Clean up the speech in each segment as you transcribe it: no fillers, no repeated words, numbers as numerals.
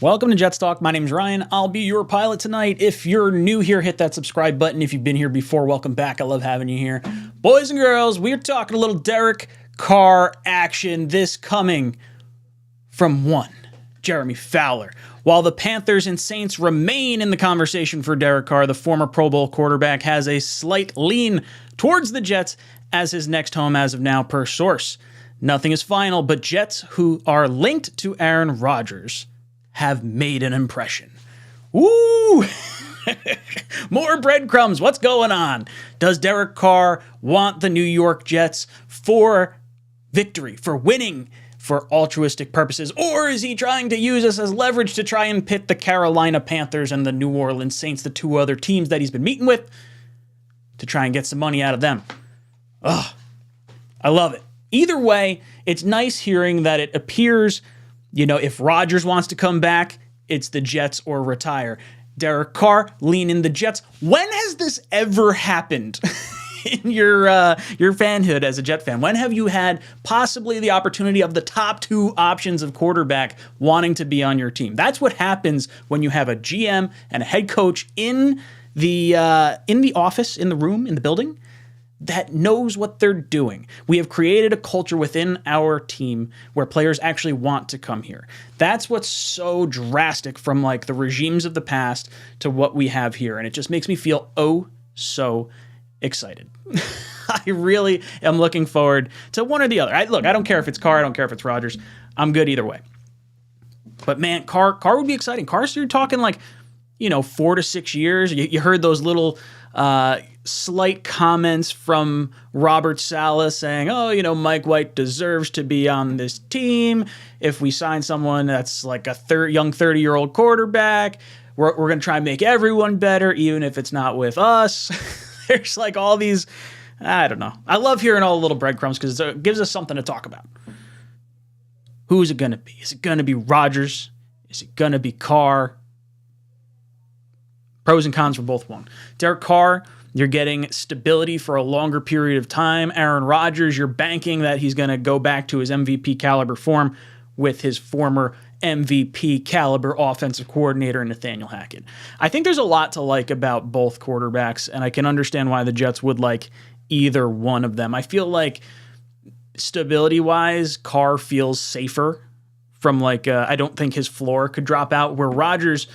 Welcome to Jets Talk. My name's Ryan. I'll be your pilot tonight. If you're new here, hit that subscribe button. If you've been here before, welcome back. I love having you here. Boys and girls, we're talking a little Derek Carr action. This coming from one, Jeremy Fowler. While the Panthers and Saints remain in the conversation for Derek Carr, the former Pro Bowl quarterback has a slight lean towards the Jets as his next home as of now, per source. Nothing is final, but Jets who are linked to Aaron Rodgers have made an impression. Woo! More breadcrumbs. What's going on? Does Derek Carr want the New York Jets for victory, for winning, for altruistic purposes? Or is he trying to use us as leverage to try and pit the Carolina Panthers and the New Orleans Saints, the two other teams that he's been meeting with, to try and get some money out of them? Ugh. I love it. Either way, it's nice hearing that it appears, if Rodgers wants to come back, it's the Jets or retire. Derek Carr, lean in the Jets. When has this ever happened in your fanhood as a Jet fan? When have you had possibly the opportunity of the top two options of quarterback wanting to be on your team? That's what happens when you have a GM and a head coach in the office, in the room, in the building, that knows what they're doing. We have created a culture within our team where players actually want to come here. That's what's so drastic from the regimes of the past to what we have here. And it just makes me feel so excited. I really am looking forward to one or the other. I don't care if it's Carr. I don't care if it's Rodgers. I'm good either way. But man, Carr would be exciting. Carr's, you're talking 4 to 6 years. You heard those little slight comments from Robert Saleh saying, Mike White deserves to be on this team. If we sign someone that's like a young 30-year-old quarterback, we're going to try and make everyone better, even if it's not with us. There's all these, I don't know. I love hearing all the little breadcrumbs because it gives us something to talk about. Who's it going to be? Is it going to be Rodgers? Is it going to be Carr? Pros and cons for both one. Derek Carr, you're getting stability for a longer period of time. Aaron Rodgers, you're banking that he's going to go back to his MVP caliber form with his former MVP caliber offensive coordinator, Nathaniel Hackett. I think there's a lot to like about both quarterbacks, and I can understand why the Jets would like either one of them. I feel like stability-wise, Carr feels safer from I don't think his floor could drop out, where Rodgers,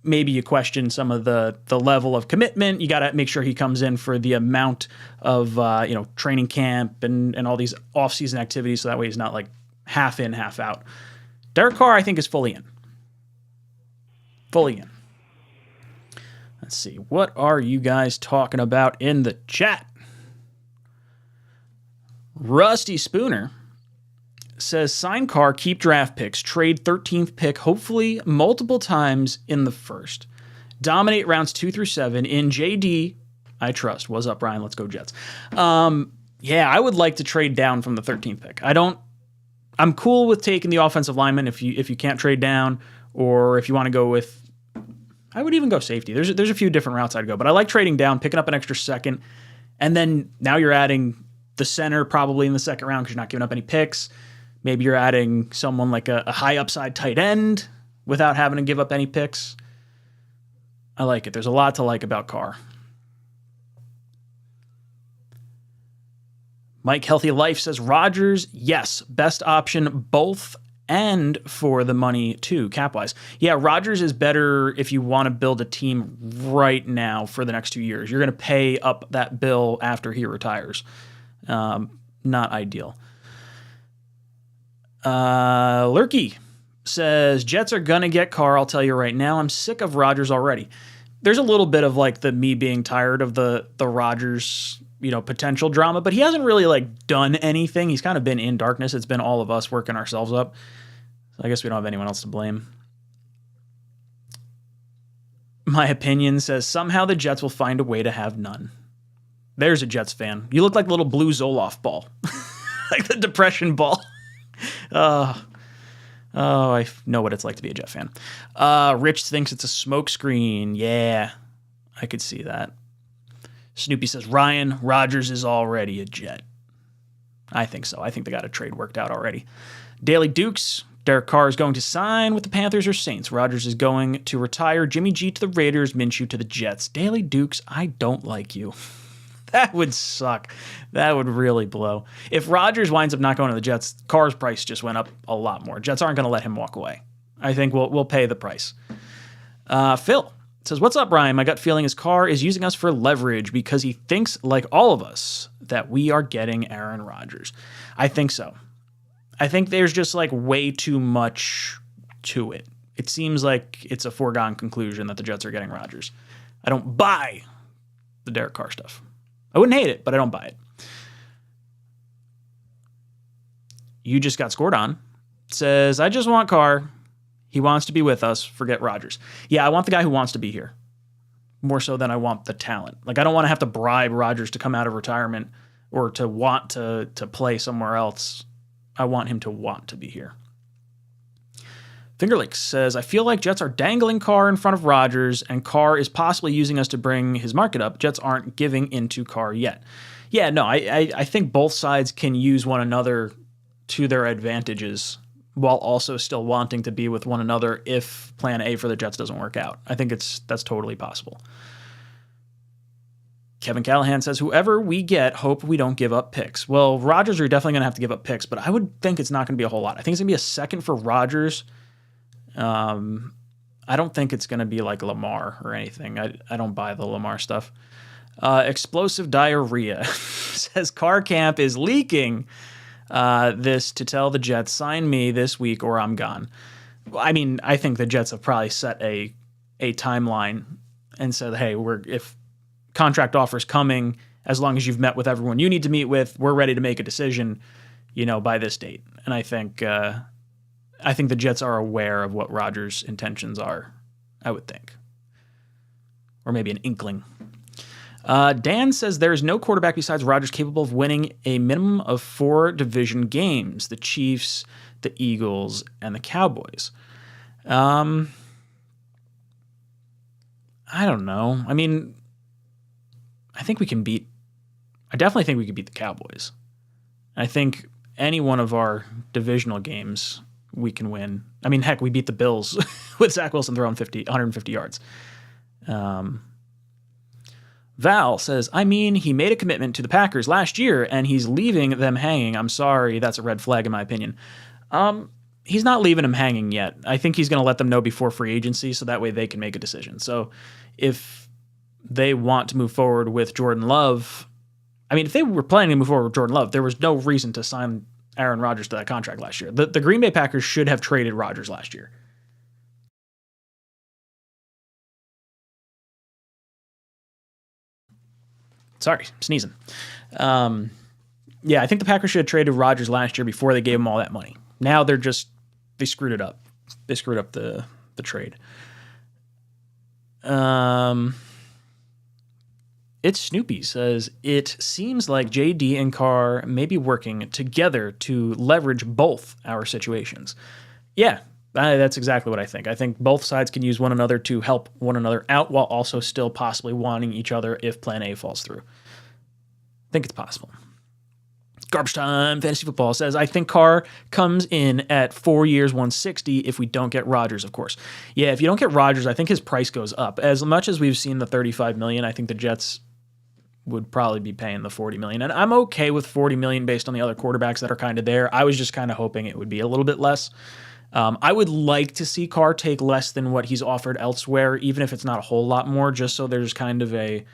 maybe you question some of the level of commitment. You got to make sure he comes in for the amount of training camp and all these off-season activities, so that way he's not half in, half out. Derek Carr, I think, is fully in. Fully in. Let's see. What are you guys talking about in the chat? Rusty Spooner says, sign Carr, keep draft picks, trade 13th pick, hopefully multiple times in the first. Dominate rounds 2 through 7 in JD. I trust. What's up, Brian? Let's go Jets. I would like to trade down from the 13th pick. I'm cool with taking the offensive lineman if you can't trade down, or if you want to go with, I would even go safety. There's a few different routes I'd go, but I like trading down, picking up an extra second, and then now you're adding the center probably in the second round because you're not giving up any picks. Maybe you're adding someone like a high upside tight end without having to give up any picks. I like it. There's a lot to like about Carr. Mike Healthy Life says Rodgers, yes, best option both and for the money too, cap-wise. Yeah, Rodgers is better if you want to build a team right now for the next 2 years. You're going to pay up that bill after he retires. Not ideal. Lurky says, Jets are going to get Carr, I'll tell you right now. I'm sick of Rodgers already. There's a little bit of the me being tired of the Rodgers, potential drama, but he hasn't really done anything. He's kind of been in darkness. It's been all of us working ourselves up. So I guess we don't have anyone else to blame. My opinion says somehow the Jets will find a way to have none. There's a Jets fan. You look like a little blue Zoloft ball. Like the depression ball. I know what it's like to be a Jet fan. Rich thinks it's a smokescreen. Yeah, I could see that. Snoopy says, Ryan, Rodgers is already a Jet. I think so. I think they got a trade worked out already. Daily Dukes, Derek Carr is going to sign with the Panthers or Saints. Rodgers is going to retire. Jimmy G to the Raiders, Minshew to the Jets. Daily Dukes, I don't like you. That would suck. That would really blow. If Rodgers winds up not going to the Jets, Carr's price just went up a lot more. Jets aren't going to let him walk away. I think we'll pay the price. Phil says, what's up, Brian? My gut feeling is Carr is using us for leverage because he thinks, like all of us, that we are getting Aaron Rodgers. I think so. I think there's just like way too much to it. It seems like it's a foregone conclusion that the Jets are getting Rodgers. I don't buy the Derek Carr stuff. I wouldn't hate it, but I don't buy it. You just got scored on. Says, I just want Carr. He wants to be with us. Forget Rodgers. Yeah, I want the guy who wants to be here. More so than I want the talent. Like, I don't want to have to bribe Rodgers to come out of retirement or to want to play somewhere else. I want him to want to be here. Fingerlicks says, I feel like Jets are dangling Carr in front of Rodgers, and Carr is possibly using us to bring his market up. Jets aren't giving into Carr yet. Yeah, no, I think both sides can use one another to their advantages while also still wanting to be with one another if plan A for the Jets doesn't work out. I think that's totally possible. Kevin Callahan says, whoever we get, hope we don't give up picks. Well, Rodgers are definitely going to have to give up picks, but I would think it's not going to be a whole lot. I think it's going to be a second for Rodgers. I don't think it's going to be like Lamar or anything. I don't buy the Lamar stuff. Explosive Diarrhea says, Carr Camp is leaking this to tell the Jets, sign me this week or I'm gone. I mean, I think the Jets have probably set a timeline and said, hey, if contract offers coming, as long as you've met with everyone you need to meet with, we're ready to make a decision, by this date. And I think the Jets are aware of what Rodgers' intentions are, I would think. Or maybe an inkling. Dan says there is no quarterback besides Rodgers capable of winning a minimum of 4 division games: the Chiefs, the Eagles, and the Cowboys. I don't know. I mean, I definitely think we could beat the Cowboys. I think any one of our divisional games we can win. I mean, heck, we beat the Bills with Zach Wilson throwing 150 yards. Val says, he made a commitment to the Packers last year and he's leaving them hanging. I'm sorry, that's a red flag in my opinion. He's not leaving them hanging yet. I think he's going to let them know before free agency so that way they can make a decision. So if they want to move forward with Jordan Love, if they were planning to move forward with Jordan Love, there was no reason to sign Aaron Rodgers to that contract last year. The Green Bay Packers should have traded Rodgers last year. Sorry, sneezing. I think the Packers should have traded Rodgers last year before they gave him all that money. Now they screwed it up. They screwed up the trade. It's Snoopy says, it seems like JD and Carr may be working together to leverage both our situations. Yeah, that's exactly what I think. I think both sides can use one another to help one another out while also still possibly wanting each other if plan A falls through. I think it's possible. Garbage Time Fantasy Football says, I think Carr comes in at 4 years, 160 if we don't get Rodgers, of course. Yeah, if you don't get Rodgers, I think his price goes up. As much as we've seen the $35 million, I think the Jets would probably be paying the $40 million. And I'm okay with $40 million based on the other quarterbacks that are kind of there. I was just kind of hoping it would be a little bit less. I would like to see Carr take less than what he's offered elsewhere, even if it's not a whole lot more, just so there's kind of a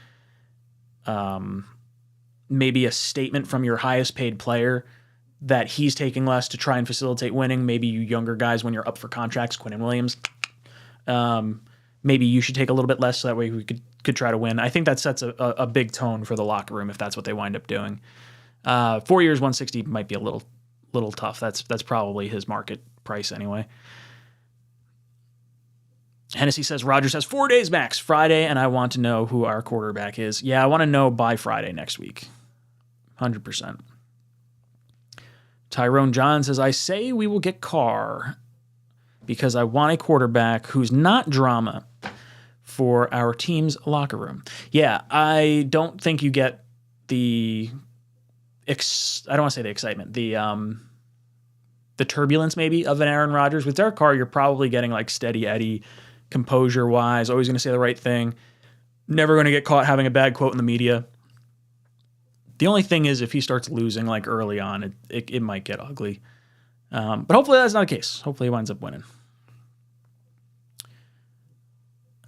maybe a statement from your highest paid player that he's taking less to try and facilitate winning. Maybe you younger guys, when you're up for contracts, Quinnen Williams, maybe you should take a little bit less so that way we could try to win. I think that sets a big tone for the locker room if that's what they wind up doing. 4 years, 160 might be a little tough. That's probably his market price anyway. Hennessy says Rodgers has 4 days max, Friday, and I want to know who our quarterback is. Yeah, I want to know by Friday next week. 100%. Tyrone John says, I say we will get Carr because I want a quarterback who's not drama for our team's locker room. Yeah, I don't think you get I don't want to say the excitement, the turbulence maybe of an Aaron Rodgers. With Derek Carr, you're probably getting like steady Eddie, composure wise, always going to say the right thing, never going to get caught having a bad quote in the media. The only thing is if he starts losing like early on, it might get ugly. But hopefully that's not the case. Hopefully he winds up winning.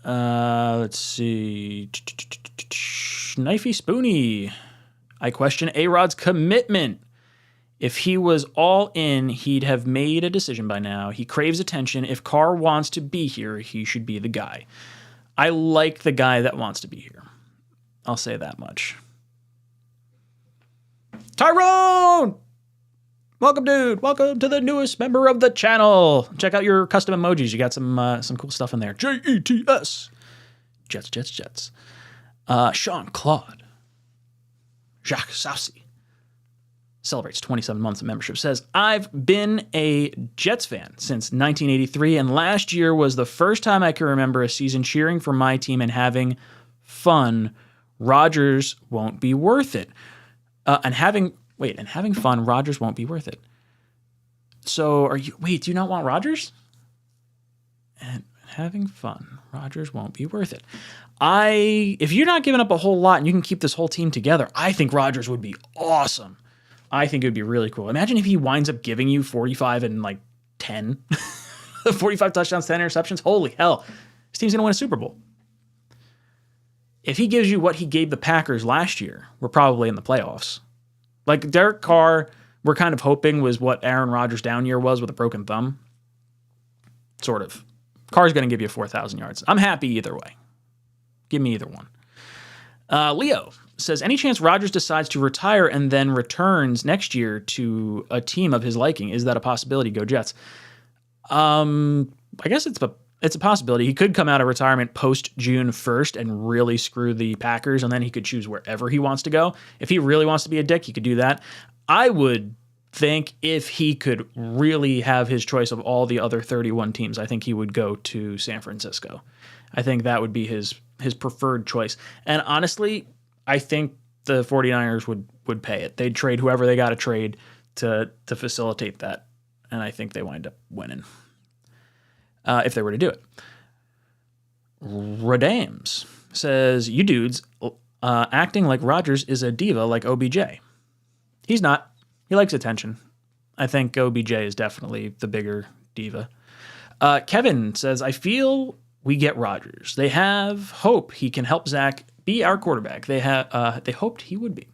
Let's see. Knifey Spoony. I question A-Rod's commitment. If he was all in, he'd have made a decision by now. He craves attention. If Carr wants to be here, he should be the guy. I like the guy that wants to be here. I'll say that much. Tyrone! Welcome, dude. Welcome to the newest member of the channel. Check out your custom emojis. You got some cool stuff in there. Jets. Jets. Jean-Claude. Jacques Soucy. Celebrates 27 months of membership. Says, I've been a Jets fan since 1983, and last year was the first time I can remember a season cheering for my team and having fun. Rodgers won't be worth it. And having fun, Rodgers won't be worth it. So do you not want Rodgers? And having fun, Rodgers won't be worth it. If you're not giving up a whole lot and you can keep this whole team together, I think Rodgers would be awesome. I think it would be really cool. Imagine if he winds up giving you 45 and like 10, 45 touchdowns, 10 interceptions. Holy hell. This team's going to win a Super Bowl. If he gives you what he gave the Packers last year, we're probably in the playoffs. Like Derek Carr, we're kind of hoping was what Aaron Rodgers' down year was with a broken thumb. Sort of. Carr's going to give you 4,000 yards. I'm happy either way. Give me either one. Leo says, any chance Rodgers decides to retire and then returns next year to a team of his liking? Is that a possibility? Go Jets. I guess it's a possibility. He could come out of retirement post June 1st and really screw the Packers, and then he could choose wherever he wants to go. If he really wants to be a dick, he could do that. I would think if he could really have his choice of all the other 31 teams, I think he would go to San Francisco. I think that would be his preferred choice. And honestly, I think the 49ers would pay it. They'd trade whoever they got to trade to facilitate that. And I think they wind up winning if they were to do it. Radams says, you dudes acting like Rodgers is a diva like OBJ. He's not. He likes attention. I think OBJ is definitely the bigger diva. Kevin says, I feel we get Rodgers. They have hope he can help Zach be our quarterback. They hoped he would be.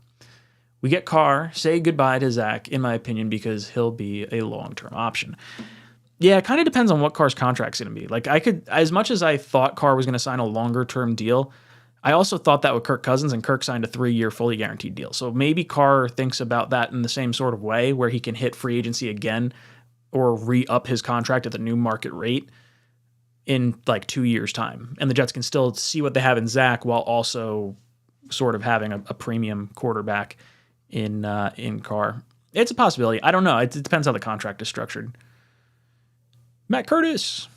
We get Carr, say goodbye to Zach, in my opinion, because he'll be a long-term option. Yeah, it kind of depends on what Carr's contract's going to be. Like as much as I thought Carr was going to sign a longer-term deal, I also thought that with Kirk Cousins, and Kirk signed a 3-year fully guaranteed deal. So maybe Carr thinks about that in the same sort of way, where he can hit free agency again or re-up his contract at the new market rate in like 2 years' time. And the Jets can still see what they have in Zach while also sort of having a premium quarterback in Carr. It's a possibility. I don't know. It depends how the contract is structured. Matt Curtis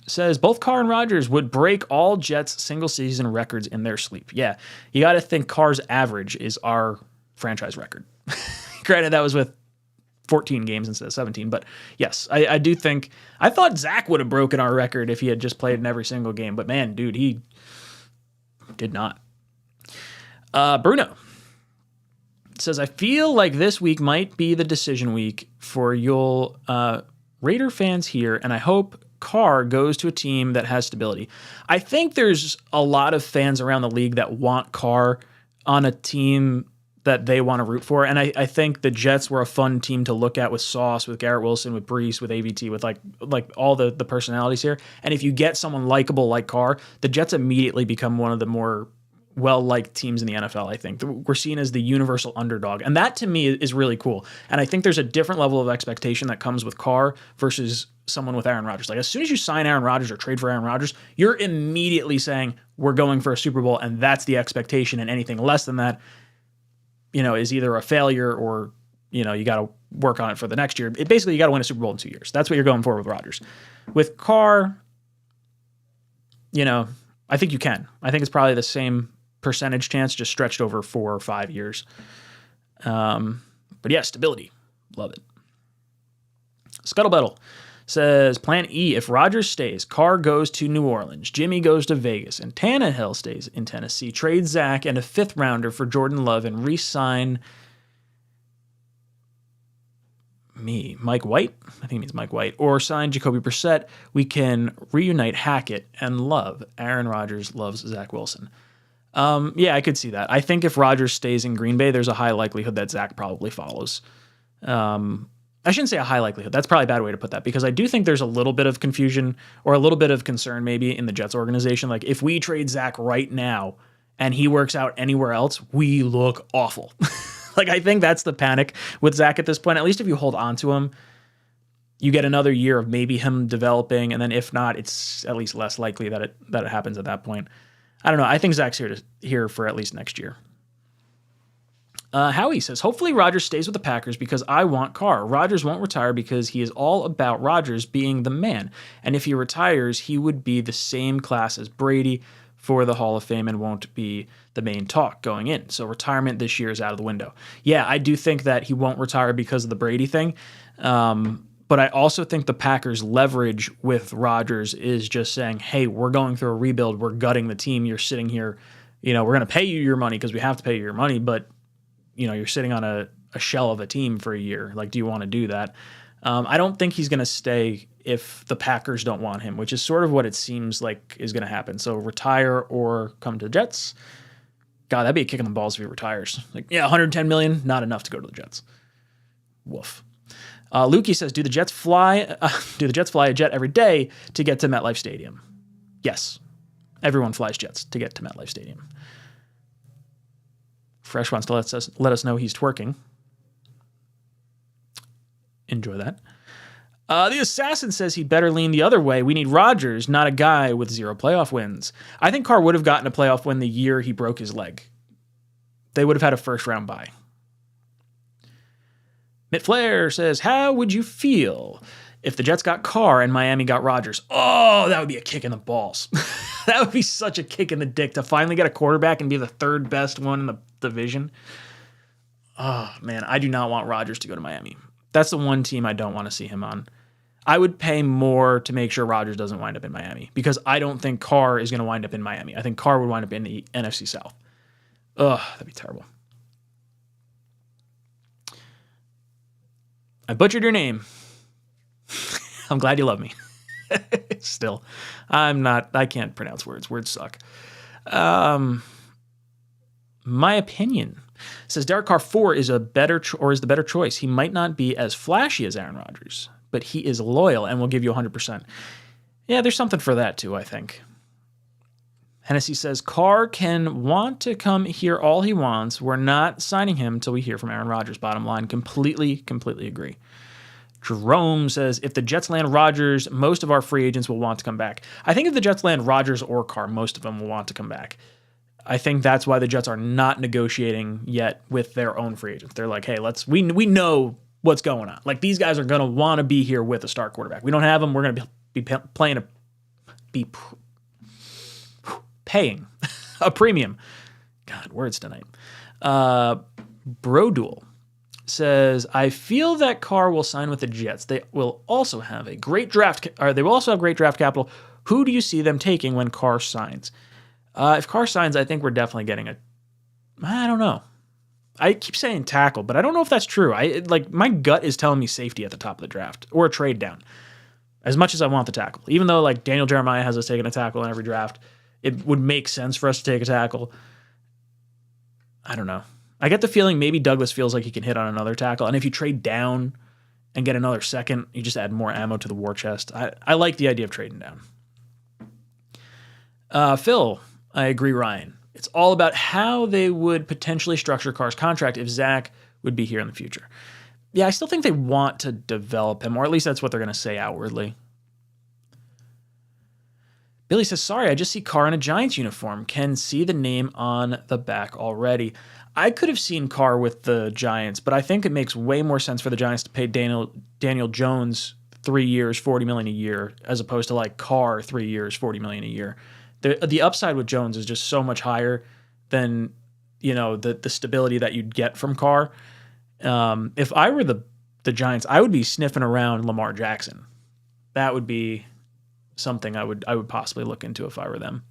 says, both Carr and Rodgers would break all Jets single-season records in their sleep. Yeah, you got to think Carr's average is our franchise record. Granted, that was with 14 games instead of 17. But yes, I do think, I thought Zach would have broken our record if he had just played in every single game. But man, dude, he did not. Bruno says, I feel like this week might be the decision week for your Raider fans here, and I hope Carr goes to a team that has stability. I think there's a lot of fans around the league that want Carr on a team that they want to root for. And I think the Jets were a fun team to look at with Sauce, with Garrett Wilson, with Brees, with AVT, with like all the personalities here. And if you get someone likable like Carr, the Jets immediately become one of the more well-liked teams in the NFL, I think. We're seen as the universal underdog. And that to me is really cool. And I think there's a different level of expectation that comes with Carr versus someone with Aaron Rodgers. Like as soon as you sign Aaron Rodgers or trade for Aaron Rodgers, you're immediately saying we're going for a Super Bowl, and that's the expectation, and anything less than that, is either a failure or, you got to work on it for the next year. Basically, you got to win a Super Bowl in 2 years. That's what you're going for with Rodgers. With Carr, I think you can. I think it's probably the same percentage chance, just stretched over 4 or 5 years. But yeah, stability. Love it. Scuttlebuttle says, Plan E, if Rodgers stays, Carr goes to New Orleans, Jimmy goes to Vegas, and Tannehill stays in Tennessee. Trade Zach and a 5th rounder for Jordan Love and re-sign Mike White? I think he means Mike White. Or sign Jacoby Brissett. We can reunite Hackett and Love. Aaron Rodgers loves Zach Wilson. Yeah, I could see that. I think if Rodgers stays in Green Bay, there's a high likelihood that Zach probably follows. I shouldn't say a high likelihood. That's probably a bad way to put that, because I do think there's a little bit of confusion or a little bit of concern maybe in the Jets organization. Like, if we trade Zach right now and he works out anywhere else, we look awful. Like, I think that's the panic with Zach at this point. At least if you hold on to him, you get another year of maybe him developing, and then if not, it's at least less likely that it happens at that point. I don't know. I think Zach's here for at least next year. Howie says, hopefully Rodgers stays with the Packers because I want Carr. Rodgers won't retire because he is all about Rodgers being the man. And if he retires, he would be the same class as Brady for the Hall of Fame and won't be the main talk going in. So retirement this year is out of the window. Yeah, I do think that he won't retire because of the Brady thing. But I also think the Packers' leverage with Rodgers is just saying, hey, we're going through a rebuild. We're gutting the team. You're sitting here, we're going to pay you your money because we have to pay you your money, but you're sitting on a shell of a team for a year. Like, do you want to do that? I don't think he's going to stay if the Packers don't want him, which is sort of what it seems like is going to happen. So retire or come to the Jets. God, that'd be a kick in the balls if he retires. Like, yeah, $110 million, not enough to go to the Jets. Woof. Lukey says, do the Jets fly a jet every day to get to MetLife Stadium? Yes. Everyone flies jets to get to MetLife Stadium. Fresh wants to let us know he's twerking. Enjoy that. The Assassin says he'd better lean the other way. We need Rodgers, not a guy with 0 playoff wins. I think Carr would have gotten a playoff win the year he broke his leg. They would have had a first-round bye. Mitt Flair says, how would you feel if the Jets got Carr and Miami got Rodgers? Oh, that would be a kick in the balls. That would be such a kick in the dick to finally get a quarterback and be the 3rd best one in the division. Oh, man, I do not want Rodgers to go to Miami. That's the one team I don't want to see him on. I would pay more to make sure Rodgers doesn't wind up in Miami because I don't think Carr is going to wind up in Miami. I think Carr would wind up in the NFC South. Ugh, that'd be terrible. I butchered your name. I'm glad you love me. Still, I can't pronounce words. Words suck. My opinion says Derek Carr 4 is the better choice. He might not be as flashy as Aaron Rodgers, but he is loyal and will give you 100%. Yeah, there's something for that too, I think. Hennessy says Carr can want to come here all he wants. We're not signing him until we hear from Aaron Rodgers. Bottom line, completely agree. Jerome says, if the Jets land Rodgers, most of our free agents will want to come back. I think if the Jets land Rodgers or Carr, most of them will want to come back. I think that's why the Jets are not negotiating yet with their own free agents. They're like, hey, we know what's going on. Like, these guys are going to want to be here with a star quarterback. We don't have them. We're going to be paying a premium. God, words tonight. Broduel says, I feel that Carr will sign with the Jets. They will also have great draft capital. Who do you see them taking when Carr signs? If Carr signs, I think we're definitely getting I don't know. I keep saying tackle, but I don't know if that's true. My gut is telling me safety at the top of the draft or a trade down. As much as I want the tackle, even though Daniel Jeremiah has us taking a tackle in every draft, it would make sense for us to take a tackle. I don't know. I get the feeling maybe Douglas feels like he can hit on another tackle, and if you trade down and get another second, you just add more ammo to the war chest. I like the idea of trading down. Phil, I agree, Ryan. It's all about how they would potentially structure Carr's contract if Zach would be here in the future. Yeah, I still think they want to develop him, or at least that's what they're going to say outwardly. Billy says, sorry, I just see Carr in a Giants uniform. Can see the name on the back already. I could have seen Carr with the Giants, but I think it makes way more sense for the Giants to pay Daniel Jones 3 years, $40 million a year, as opposed to Carr 3 years, $40 million a year. The upside with Jones is just so much higher than the stability that you'd get from Carr. If I were the the Giants, I would be sniffing around Lamar Jackson. That would be something I would possibly look into if I were them.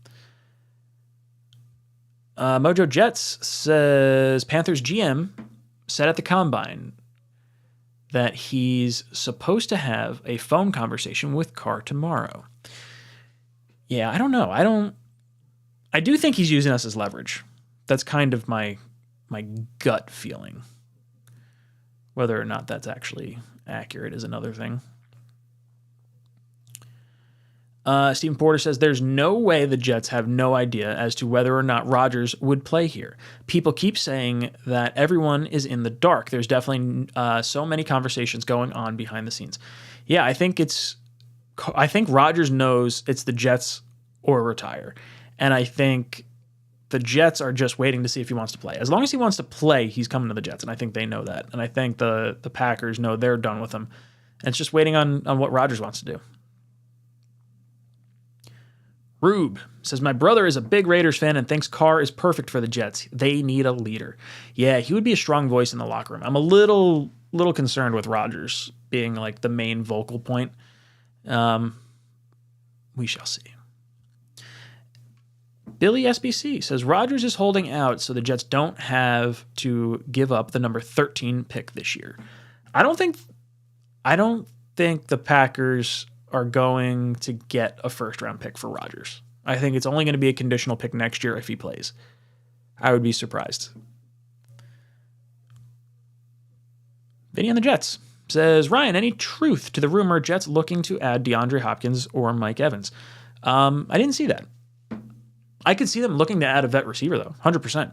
Mojo Jets says Panthers GM said at the Combine that he's supposed to have a phone conversation with Carr tomorrow. Yeah, I don't know. I do think he's using us as leverage. That's kind of my gut feeling. Whether or not that's actually accurate is another thing. Stephen Porter says there's no way the Jets have no idea as to whether or not Rodgers would play here. People keep saying that everyone is in the dark. There's definitely so many conversations going on behind the scenes. Yeah, I think Rodgers knows it's the Jets or retire. And I think the Jets are just waiting to see if he wants to play. As long as he wants to play, he's coming to the Jets, and I think they know that. And I think the Packers know they're done with him. And it's just waiting on what Rodgers wants to do. Rube says, my brother is a big Raiders fan and thinks Carr is perfect for the Jets. They need a leader. Yeah, he would be a strong voice in the locker room. I'm a little concerned with Rodgers being like the main vocal point. We shall see. Billy SBC says, Rodgers is holding out so the Jets don't have to give up the number 13 pick this year. I don't think the Packers are going to get a first-round pick for Rodgers. I think it's only going to be a conditional pick next year if he plays. I would be surprised. Vinny on the Jets says, Ryan, any truth to the rumor Jets looking to add DeAndre Hopkins or Mike Evans? I didn't see that. I could see them looking to add a vet receiver, though, 100%.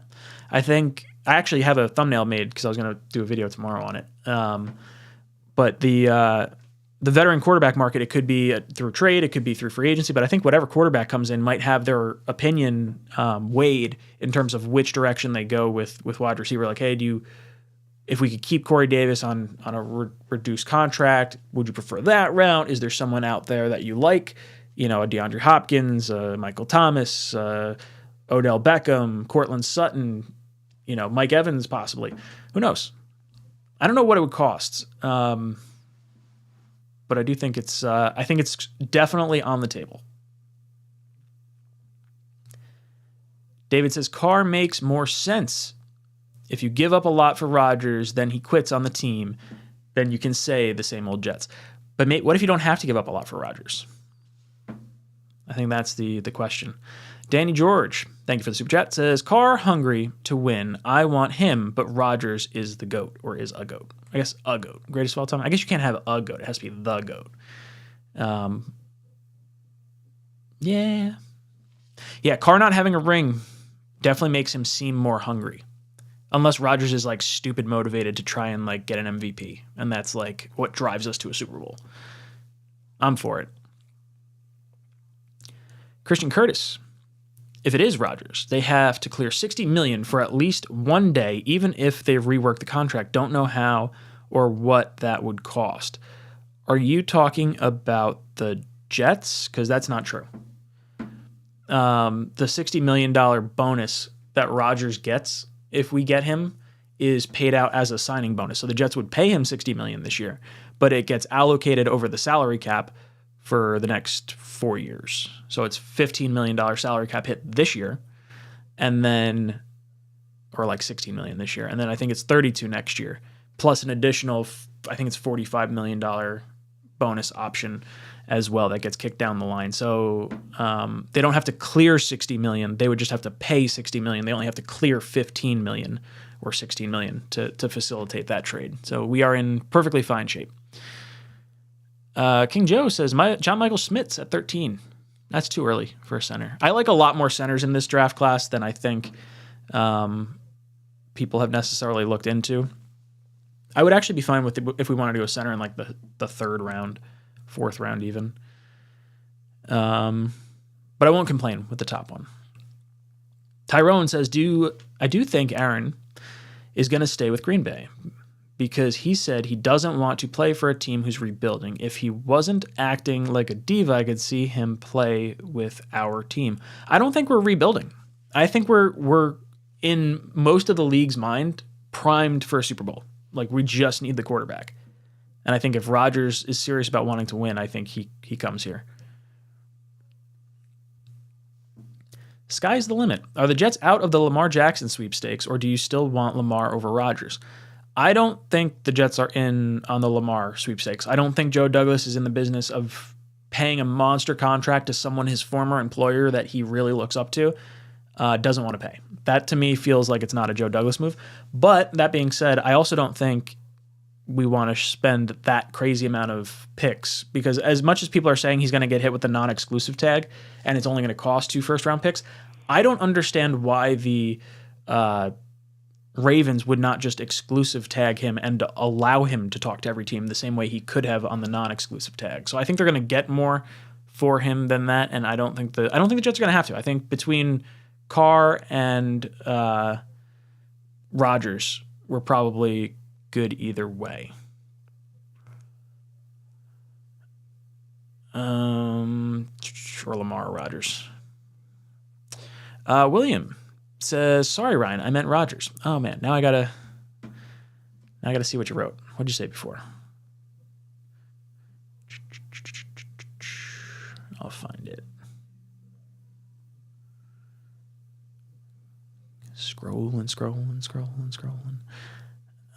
I actually have a thumbnail made because I was going to do a video tomorrow on it. But the veteran quarterback market, it could be through trade, it could be through free agency, but I think whatever quarterback comes in might have their opinion weighed in terms of which direction they go with wide receiver. Like, hey, if we could keep Corey Davis on a reduced contract, would you prefer that route? Is there someone out there that you like? A DeAndre Hopkins, Michael Thomas, Odell Beckham, Cortland Sutton, Mike Evans possibly. Who knows? I don't know what it would cost. But I do think it's definitely on the table. David says Carr makes more sense. If you give up a lot for Rodgers, then he quits on the team, then you can say the same old Jets. But what if you don't have to give up a lot for Rodgers? I think that's the question. Danny George, thank you for the super chat, says Carr hungry to win. I want him, but Rodgers is the GOAT, or is a GOAT. I guess a GOAT. Greatest of all time. I guess you can't have a GOAT. It has to be the GOAT. Yeah. Yeah, Carr not having a ring definitely makes him seem more hungry. Unless Rodgers is like stupid motivated to try and like get an MVP. And that's like what drives us to a Super Bowl. I'm for it. Christian Curtis. If it is Rodgers, they have to clear $60 million for at least one day, even if they rework the contract. Don't know how or what that would cost. Are you talking about the Jets? Because that's not true. The $60 million bonus that Rodgers gets, if we get him, is paid out as a signing bonus. So the Jets would pay him $60 million this year, but it gets allocated over the salary cap for the next 4 years. So it's $15 million salary cap hit this year, and then, or like $16 million this year. And then I think it's 32 next year, plus an additional, I think it's $45 million bonus option as well that gets kicked down the line. So they don't have to clear $60 million. They would just have to pay $60 million. They only have to clear $15 million or $16 million to facilitate that trade. So we are in perfectly fine shape. King Joe says, John Michael Schmitz at 13. That's too early for a center. I like a lot more centers in this draft class than I think people have necessarily looked into. I would actually be fine with it if we wanted to go center in like the third round, fourth round even. But I won't complain with the top one. Tyrone says, I do think Aaron is going to stay with Green Bay, because he said he doesn't want to play for a team who's rebuilding. If he wasn't acting like a diva, I could see him play with our team. I don't think we're rebuilding. I think we're in most of the league's mind primed for a Super Bowl. Like, we just need the quarterback. And I think if Rodgers is serious about wanting to win, I think he comes here. Sky's the limit. Are the Jets out of the Lamar Jackson sweepstakes, or do you still want Lamar over Rodgers? I don't think the Jets are in on the Lamar sweepstakes. I don't think Joe Douglas is in the business of paying a monster contract to someone his former employer that he really looks up to doesn't want to pay. That to me feels like it's not a Joe Douglas move. But that being said, I also don't think we want to spend that crazy amount of picks, because as much as people are saying he's going to get hit with the non-exclusive tag and it's only going to cost 2 first-round picks, I don't understand why the Ravens would not just exclusive tag him and allow him to talk to every team the same way he could have on the non-exclusive tag. So I think they're going to get more for him than that, and I don't think the Jets are going to have to. I think between Carr and Rodgers, we're probably good either way. Or Lamar or Rodgers. William says, "Sorry, Ryan, I meant Rodgers." Oh man, now I gotta see what you wrote. What'd you say before? I'll find it. Scrolling.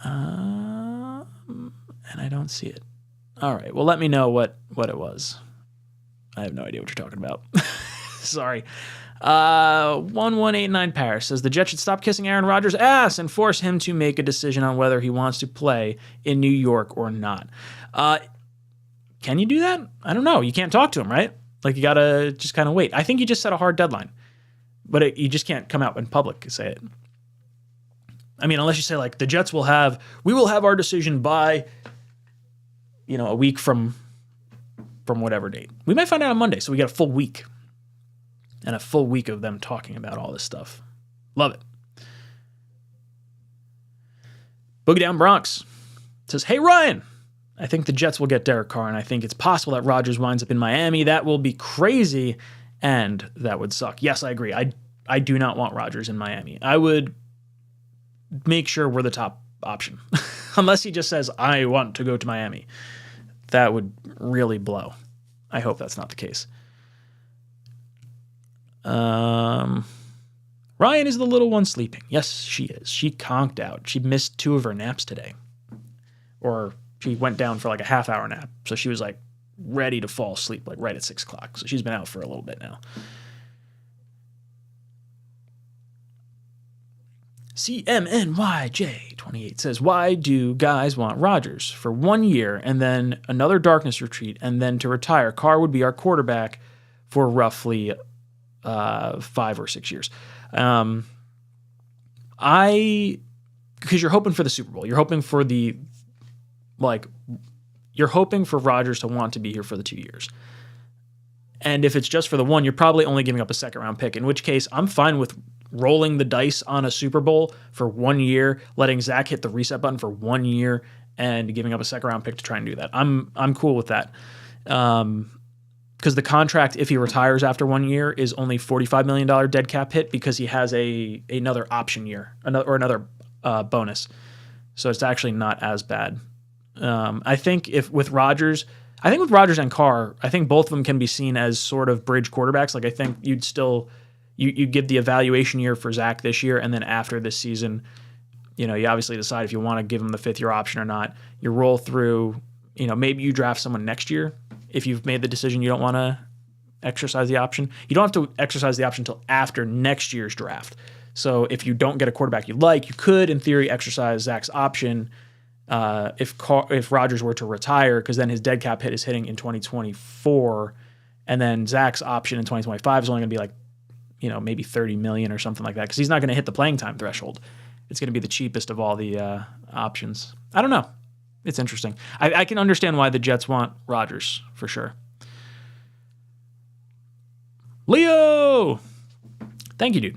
And I don't see it. All right. Well, let me know what it was. I have no idea what you're talking about. Sorry. 1189 Paris says the Jets should stop kissing Aaron Rodgers' ass and force him to make a decision on whether he wants to play in New York or not. Can you do that? I don't know. You can't talk to him, right? Like, you got to just kind of wait. I think you just set a hard deadline. But you just can't come out in public and say it. I mean, unless you say, like, the Jets we will have our decision by, a week from whatever date. We might find out on Monday, so we get a full week. And a full week of them talking about all this stuff. Love it. Boogie Down Bronx says, "Hey, Ryan, I think the Jets will get Derek Carr, and I think it's possible that Rodgers winds up in Miami. That will be crazy, and that would suck." Yes, I agree. I do not want Rodgers in Miami. I would make sure we're the top option. Unless he just says, "I want to go to Miami." That would really blow. I hope that's not the case. Ryan is the little one sleeping. Yes, she is. She conked out. She missed 2 of her naps today. Or she went down for like a half-hour nap. So she was like ready to fall asleep like right at 6 o'clock. So she's been out for a little bit now. CMNYJ28 says, "Why do guys want Rodgers for 1 year and then another darkness retreat and then to retire? Carr would be our quarterback for roughly 5 or 6 years." Because you're hoping for the Super Bowl. You're hoping for you're hoping for Rodgers to want to be here for the 2 years. And if it's just for the 1, you're probably only giving up a second-round pick, in which case I'm fine with rolling the dice on a Super Bowl for 1 year, letting Zach hit the reset button for 1 year, and giving up a second-round pick to try and do that. I'm cool with that. Because the contract, if he retires after 1 year, is only $45 million dead cap hit because he has another option year, another bonus. So it's actually not as bad. I think with Rodgers and Carr, I think both of them can be seen as sort of bridge quarterbacks. Like, I think you'd still you give the evaluation year for Zach this year, and then after this season, you obviously decide if you want to give him the 5th year option or not. You roll through, maybe you draft someone next year if you've made the decision you don't want to exercise the option. You don't have to exercise the option until after next year's draft. So if you don't get a quarterback you like, you could, in theory, exercise Zach's option if Rodgers were to retire, because then his dead cap hit is hitting in 2024, and then Zach's option in 2025 is only going to be like, maybe 30 million or something like that, because he's not going to hit the playing time threshold. It's going to be the cheapest of all the options. I don't know. It's interesting. I can understand why the Jets want Rodgers, for sure. Leo! Thank you, dude.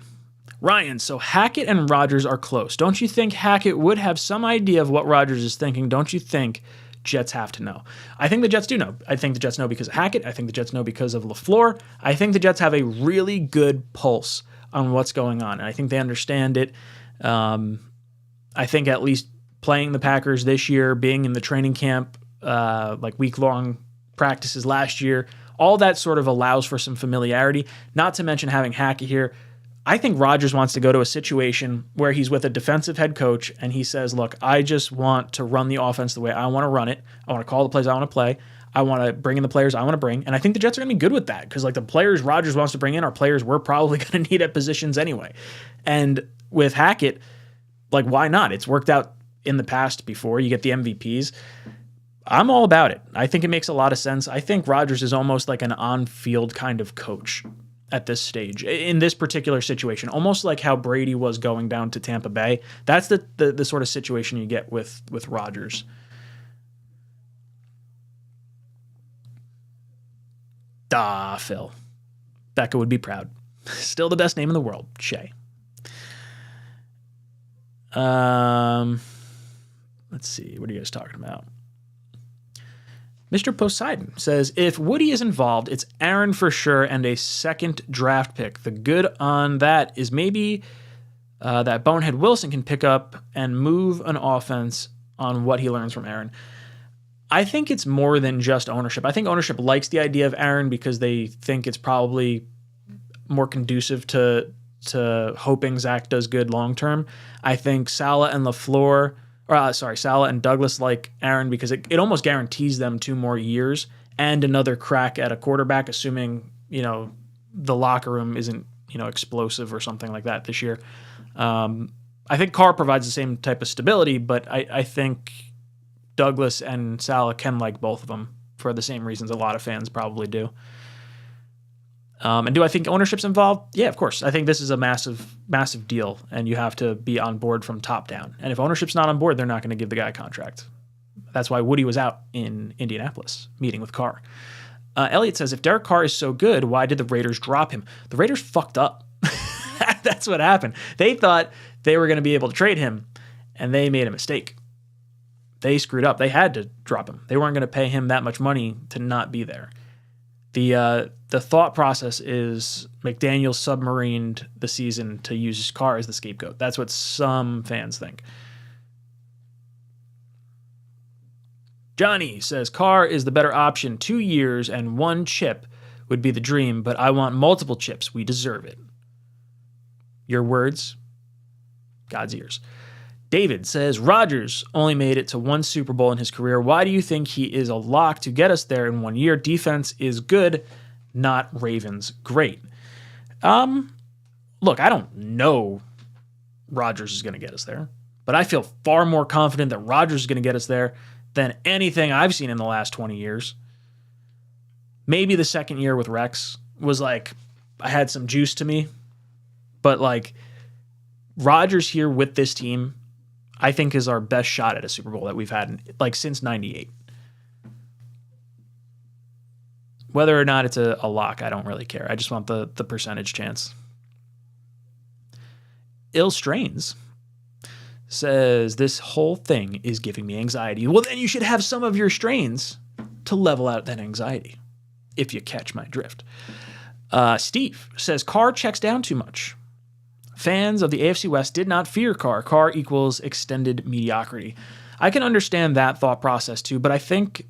Ryan, so Hackett and Rodgers are close. Don't you think Hackett would have some idea of what Rodgers is thinking? Don't you think Jets have to know? I think the Jets do know. I think the Jets know because of Hackett. I think the Jets know because of LaFleur. I think the Jets have a really good pulse on what's going on, and I think they understand it. I think at least playing the Packers this year, being in the training camp like week-long practices last year. All that sort of allows for some familiarity, not to mention having Hackett here. I think Rodgers wants to go to a situation where he's with a defensive head coach and he says, look, I just want to run the offense the way I want to run it. I want to call the plays I want to play. I want to bring in the players I want to bring. And I think the Jets are going to be good with that because like the players Rodgers wants to bring in are players we're probably going to need at positions anyway. And with Hackett, like why not? It's worked out in the past before. You get the MVPs. I'm all about it. I think it makes a lot of sense. I think Rodgers is almost like an on-field kind of coach at this stage, in this particular situation, almost like how Brady was going down to Tampa Bay. That's the sort of situation you get with Rodgers. Phil. Becca would be proud. Still the best name in the world, Shay. Let's see. What are you guys talking about? Mr. Poseidon says, if Woody is involved, it's Aaron for sure and a second draft pick. The good on that is maybe that Bonehead Wilson can pick up and move an offense on what he learns from Aaron. I think it's more than just ownership. I think ownership likes the idea of Aaron because they think it's probably more conducive to hoping Zach does good long-term. I think Saleh and Saleh and Douglas like Aaron because it almost guarantees them 2 more years and another crack at a quarterback, assuming, the locker room isn't, explosive or something like that this year. I think Carr provides the same type of stability, but I think Douglas and Saleh can like both of them for the same reasons a lot of fans probably do. And do I think ownership's involved? Yeah, of course. I think this is a massive, massive deal, and you have to be on board from top down. And if ownership's not on board, they're not going to give the guy a contract. That's why Woody was out in Indianapolis meeting with Carr. Elliot says, if Derek Carr is so good, why did the Raiders drop him? The Raiders fucked up. That's what happened. They thought they were going to be able to trade him, and they made a mistake. They screwed up. They had to drop him. They weren't going to pay him that much money to not be there. The thought process is McDaniel submarined the season to use Carr as the scapegoat. That's what some fans think. Johnny says, Carr is the better option. 2 years and 1 chip would be the dream, but I want multiple chips. We deserve it. Your words, God's ears. David says, Rodgers only made it to 1 Super Bowl in his career. Why do you think he is a lock to get us there in 1 year? Defense is good, not Ravens great. Look, I don't know Rodgers is going to get us there, but I feel far more confident that Rodgers is going to get us there than anything I've seen in the last 20 years. Maybe the second year with Rex was like, I had some juice to me, but like Rodgers here with this team, I think is our best shot at a Super Bowl that we've had since 98. Whether or not it's a lock, I don't really care. I just want the percentage chance. Ill Strains says, this whole thing is giving me anxiety. Well, then you should have some of your strains to level out that anxiety, if you catch my drift. Steve says, Carr checks down too much. Fans of the AFC West did not fear Carr. Carr equals extended mediocrity. I can understand that thought process too, but I think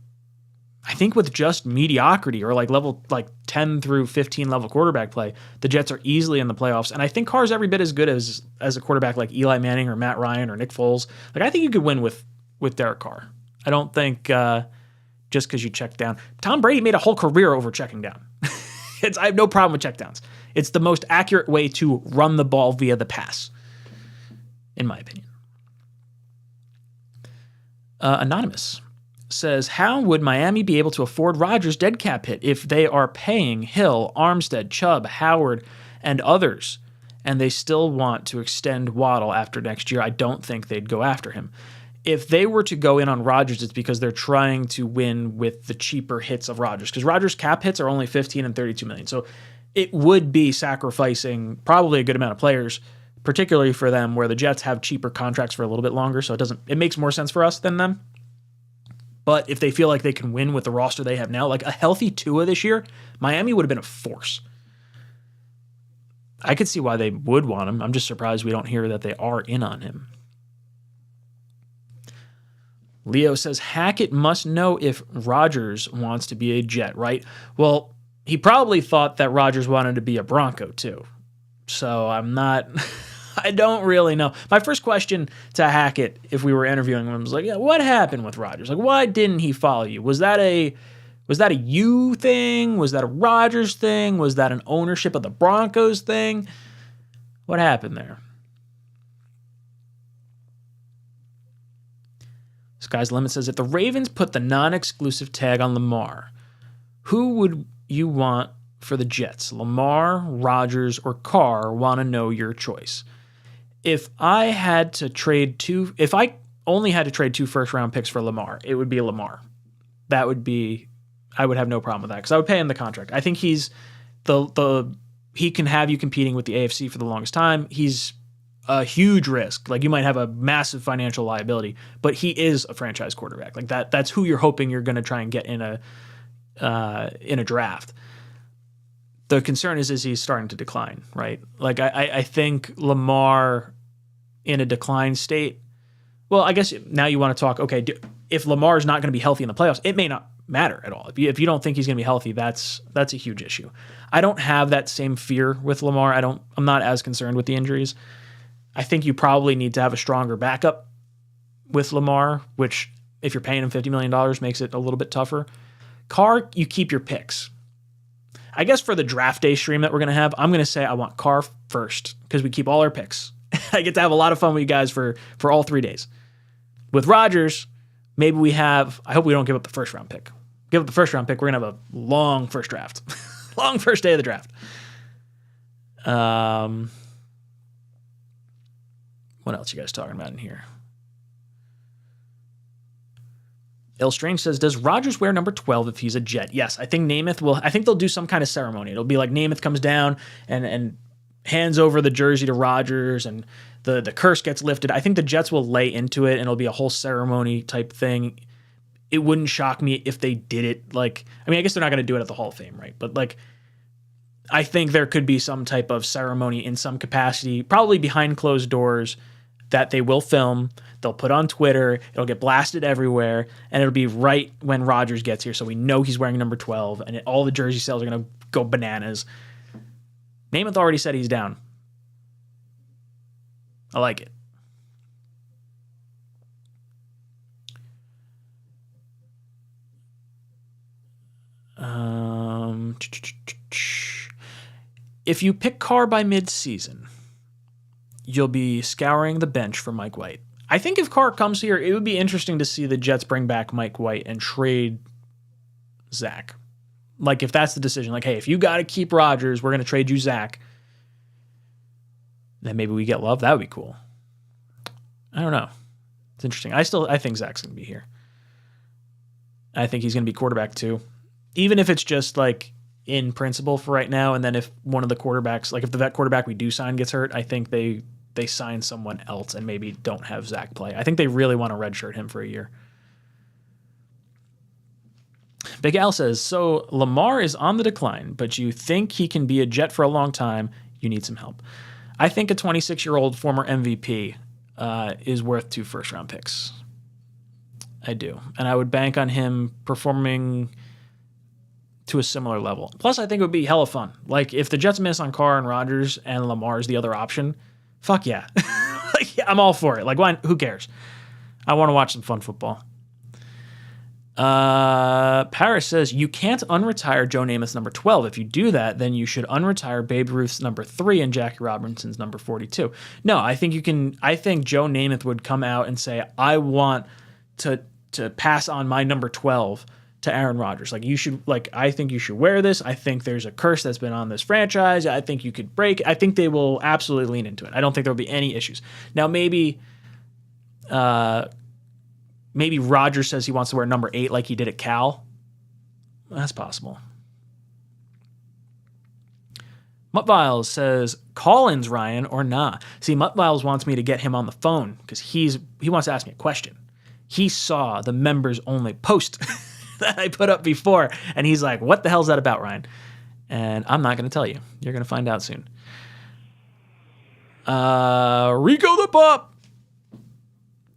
with just mediocrity or level 10 through 15 level quarterback play, the Jets are easily in the playoffs. And I think Carr's every bit as good as a quarterback like Eli Manning or Matt Ryan or Nick Foles. I think you could win with Derek Carr. I don't think just because you check down. Tom Brady made a whole career over checking down. I have no problem with checkdowns. It's the most accurate way to run the ball via the pass, in my opinion. Anonymous says, how would Miami be able to afford Rodgers' dead cap hit if they are paying Hill, Armstead, Chubb, Howard, and others, and they still want to extend Waddle after next year? I don't think they'd go after him. If they were to go in on Rodgers, it's because they're trying to win with the cheaper hits of Rodgers, because Rodgers' cap hits are only 15 and 32 million. So it would be sacrificing probably a good amount of players, particularly for them, where the Jets have cheaper contracts for a little bit longer. So it makes more sense for us than them. But if they feel like they can win with the roster they have now, like a healthy Tua this year, Miami would have been a force. I could see why they would want him. I'm just surprised we don't hear that they are in on him. Leo says Hackett must know if Rodgers wants to be a Jet, right? Well, he probably thought that Rodgers wanted to be a Bronco too. So I'm not, I don't really know. My first question to Hackett, if we were interviewing him, was like, yeah, what happened with Rodgers? Like, why didn't he follow you? Was that a you thing? Was that a Rodgers thing? Was that an ownership of the Broncos thing? What happened there? Sky's Limit says, if the Ravens put the non-exclusive tag on Lamar, who would you want for the Jets? Lamar, Rodgers, or Carr? Want to know your choice. If I only had to trade 2 first-round picks for Lamar, it would be Lamar. I would have no problem with that because I would pay him the contract. I think he's he can have you competing with the AFC for the longest time. He's a huge risk. Like, you might have a massive financial liability, but he is a franchise quarterback. Like, that's who you're hoping you're going to try and get in a draft. The concern is he's starting to decline, right? Like, I think Lamar in a decline state. Well, I guess now you want to talk, okay, if Lamar is not going to be healthy in the playoffs, it may not matter at all. If you don't think he's going to be healthy, that's a huge issue. I don't have that same fear with Lamar. I'm not as concerned with the injuries. I think you probably need to have a stronger backup with Lamar, which if you're paying him $50 million makes it a little bit tougher. Carr, you keep your picks. I guess for the draft day stream that we're going to have, I'm going to say I want Carr first because we keep all our picks. I get to have a lot of fun with you guys for all 3 days. With Rodgers, maybe I hope we don't give up the first round pick. Give up the first round pick, we're going to have a long first draft. Long first day of the draft. What else you guys talking about in here? Il Strange says, does Rodgers wear number 12 if he's a Jet? Yes, I think they'll do some kind of ceremony. It'll be like Namath comes down and hands over the jersey to Rodgers and the curse gets lifted. I think the Jets will lay into it and it'll be a whole ceremony type thing. It wouldn't shock me if they did it. Like, I mean, I guess they're not going to do it at the Hall of Fame, right? But like, I think there could be some type of ceremony in some capacity, probably behind closed doors, that they will film. They'll put on Twitter. It'll get blasted everywhere, and it'll be right when Rodgers gets here, so we know he's wearing number 12, and all the jersey sales are going to go bananas. Namath already said he's down. I like it. If you pick Carr by mid-season, you'll be scouring the bench for Mike White. I think if Carr comes here, it would be interesting to see the Jets bring back Mike White and trade Zach. Like, if that's the decision, like, hey, if you got to keep Rodgers, we're going to trade you Zach. Then maybe we get Love. That would be cool. I don't know. It's interesting. I think Zach's going to be here. I think he's going to be quarterback too. Even if it's just like in principle for right now, and then if one of the quarterbacks, like if the vet quarterback we do sign gets hurt, I think they sign someone else and maybe don't have Zach play. I think they really want to redshirt him for a year. Big Al says, so Lamar is on the decline, but you think he can be a Jet for a long time. You need some help. I think a 26-year-old former MVP is worth 2 first-round picks. I do. And I would bank on him performing to a similar level. Plus, I think it would be hella fun. Like, if the Jets miss on Carr and Rodgers and Lamar is the other option, fuck yeah. Like, yeah, I'm all for it. Like, why? Who cares? I want to watch some fun football. Paris says, you can't unretire Joe Namath's number 12. If you do that, then you should unretire Babe Ruth's number 3 and Jackie Robinson's number 42. No, I think you can. I think Joe Namath would come out and say, I want to pass on my number 12 to Aaron Rodgers. Like, you should, like, I think you should wear this. I think there's a curse that's been on this franchise. I think you could break it. I think they will absolutely lean into it. I don't think there'll be any issues. Now, maybe Rodgers says he wants to wear number 8 like he did at Cal. That's possible. Muttviles says, Collins, Ryan, or nah? See, Muttviles wants me to get him on the phone because he wants to ask me a question. He saw the members only post that I put up before, and he's like, what the hell is that about, Ryan? And I'm not going to tell you. You're going to find out soon. Rico the Pup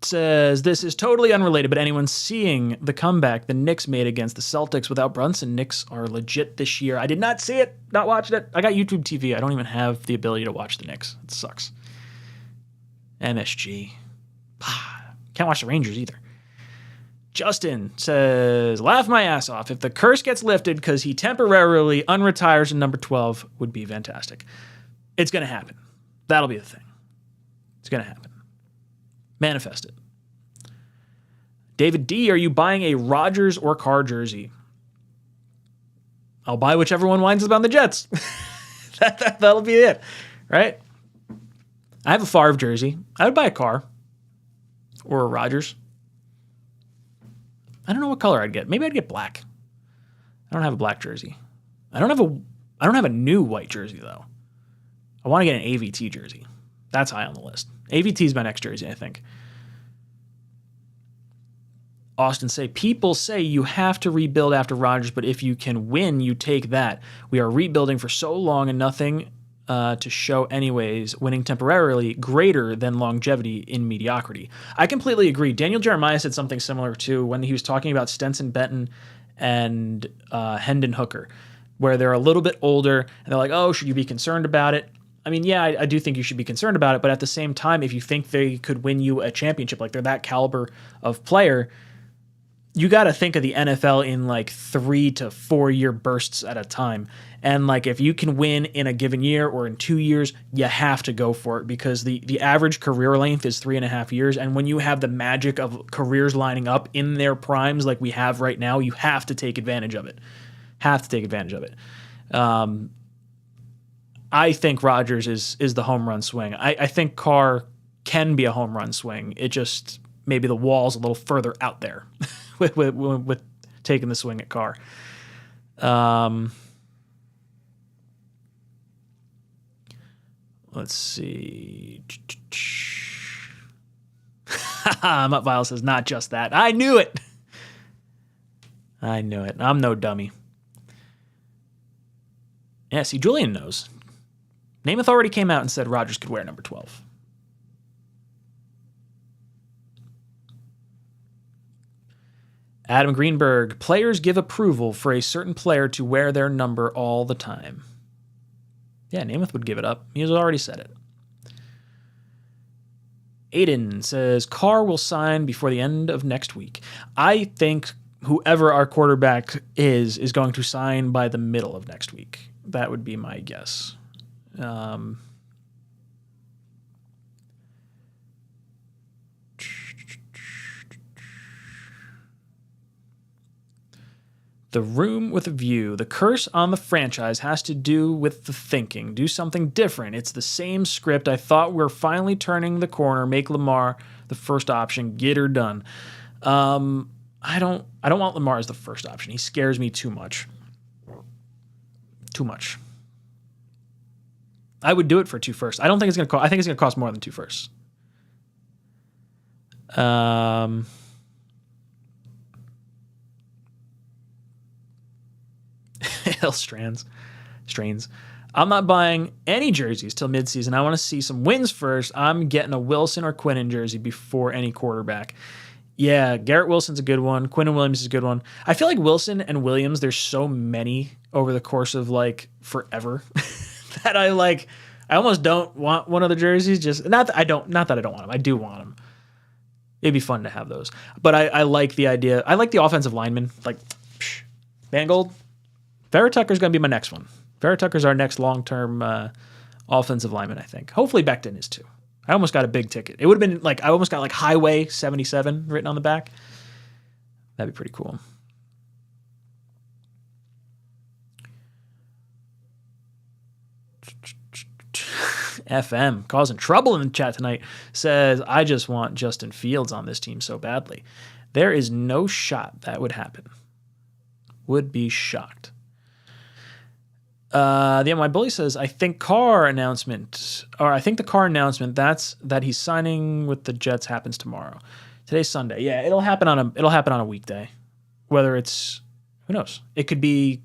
says, this is totally unrelated, but anyone seeing the comeback the Knicks made against the Celtics without Brunson? Knicks are legit this year. I did not see it, not watched it. I got YouTube TV. I don't even have the ability to watch the Knicks. It sucks. MSG. Can't watch the Rangers either. Justin says, laugh my ass off. If the curse gets lifted because he temporarily unretires in number 12, would be fantastic. It's going to happen. That'll be the thing. It's going to happen. Manifest it. David D, are you buying a Rodgers or Carr jersey? I'll buy whichever one winds up on the Jets. That'll be it, right? I have a Favre jersey. I would buy a Carr or a Rodgers. I don't know what color I'd get. Maybe I'd get black. I don't have a black jersey. I don't have a new white jersey though. I want to get an AVT jersey. That's high on the list. AVT is my next jersey, I think. Austin say, people say you have to rebuild after Rodgers, but if you can win, you take that. We are rebuilding for so long and nothing to show anyways, winning temporarily greater than longevity in mediocrity. I completely agree. Daniel Jeremiah said something similar too when he was talking about Stenson Benton and Hendon Hooker, where they're a little bit older and they're like, oh, should you be concerned about it? I mean, yeah, I do think you should be concerned about it, but at the same time, if you think they could win you a championship, like they're that caliber of player, you got to think of the NFL in like 3 to 4 year bursts at a time. And like if you can win in a given year or in 2 years, you have to go for it because the average career length is 3.5 years. And when you have the magic of careers lining up in their primes like we have right now, you have to take advantage of it. I think Rodgers is the home run swing. I think Carr can be a home run swing. It just maybe the wall's a little further out there with taking the swing at Carr. Let's see. Mutt Vile says, not just that. I knew it. I'm no dummy. Yeah, see, Julian knows. Namath already came out and said Rodgers could wear number 12. Adam Greenberg, players give approval for a certain player to wear their number all the time. Yeah, Namath would give it up. He has already said it. Aiden says, Carr will sign before the end of next week. I think whoever our quarterback is going to sign by the middle of next week. That would be my guess. The room with a view. The curse on the franchise has to do with the thinking. Do something different. It's the same script. I thought we're finally turning the corner. Make Lamar the first option. Get her done. I don't want Lamar as the first option. He scares me too much. Too much. I would do it for 2 firsts. I don't think it's going to cost. I think it's going to cost more than 2 firsts. Hill strains. I'm not buying any jerseys till midseason. I want to see some wins first. I'm getting a Wilson or Quinnen jersey before any quarterback. Yeah, Garrett Wilson's a good one. Quinnen Williams is a good one. I feel like Wilson and Williams, there's so many over the course of like forever that I almost don't want one of the jerseys. Just not that I don't want them. I do want them. It'd be fun to have those. But I like the idea. I like the offensive lineman. Like, Mangold. Vera Tucker's going to be my next one. Vera Tucker's our next long-term offensive lineman, I think. Hopefully Becton is too. I almost got a big ticket. It would have been like, I almost got like Highway 77 written on the back. That'd be pretty cool. FM, causing trouble in the chat tonight, says, I just want Justin Fields on this team so badly. There is no shot that would happen. Would be shocked. My bully says, I think the Carr announcement that's that he's signing with the Jets happens tomorrow. Today's Sunday. Yeah, it'll happen on a weekday. Whether it's, who knows? It could be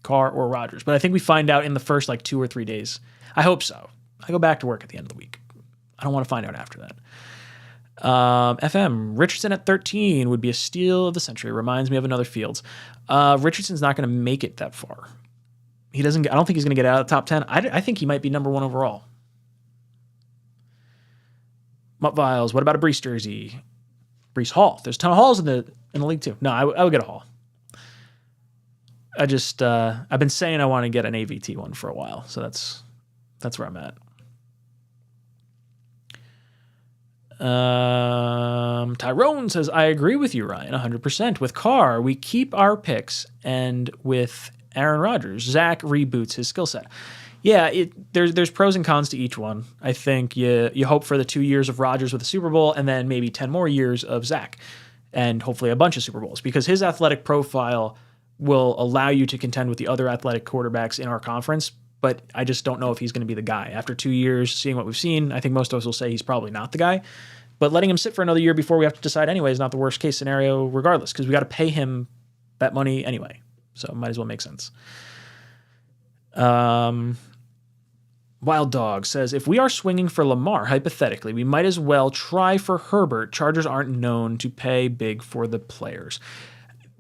Carr or Rodgers, but I think we find out in the first like 2 or 3 days. I hope so. I go back to work at the end of the week. I don't want to find out after FM, Richardson at 13 would be a steal of the century. Reminds me of another Fields. Richardson's not going to make it that far. I don't think he's going to get out of the top 10. I think he might be number 1 overall. Mutt Viles, what about a Brees jersey? Brees Hall. There's a ton of Halls in the league too. No, I would get a Hall. I've been saying I want to get an AVT one for a while, so that's where I'm at. Tyrone says, I agree with you, Ryan, 100%. With Carr, we keep our picks, and with Aaron Rodgers, Zach reboots his skill set. Yeah, there's pros and cons to each one. I think you hope for the 2 years of Rodgers with a Super Bowl, and then maybe 10 more years of Zach, and hopefully a bunch of Super Bowls, because his athletic profile will allow you to contend with the other athletic quarterbacks in our conference, but I just don't know if he's going to be the guy. After 2 years, seeing what we've seen, I think most of us will say he's probably not the guy. But letting him sit for another year before we have to decide anyway is not the worst case scenario regardless, because we got to pay him that money anyway. So it might as well make sense. Wild Dog says, if we are swinging for Lamar, hypothetically, we might as well try for Herbert. Chargers aren't known to pay big for the players.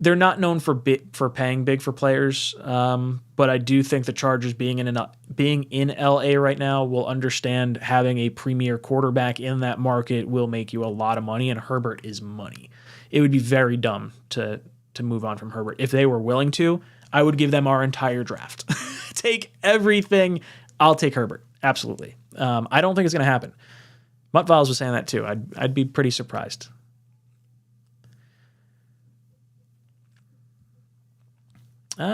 They're not known for paying big for players, but I do think the Chargers being in LA right now will understand having a premier quarterback in that market will make you a lot of money, and Herbert is money. It would be very dumb to move on from Herbert. If they were willing to, I would give them our entire draft. Take everything. I'll take Herbert. Absolutely. I don't think it's going to happen. Mutt Viles was saying that too. I'd be pretty surprised.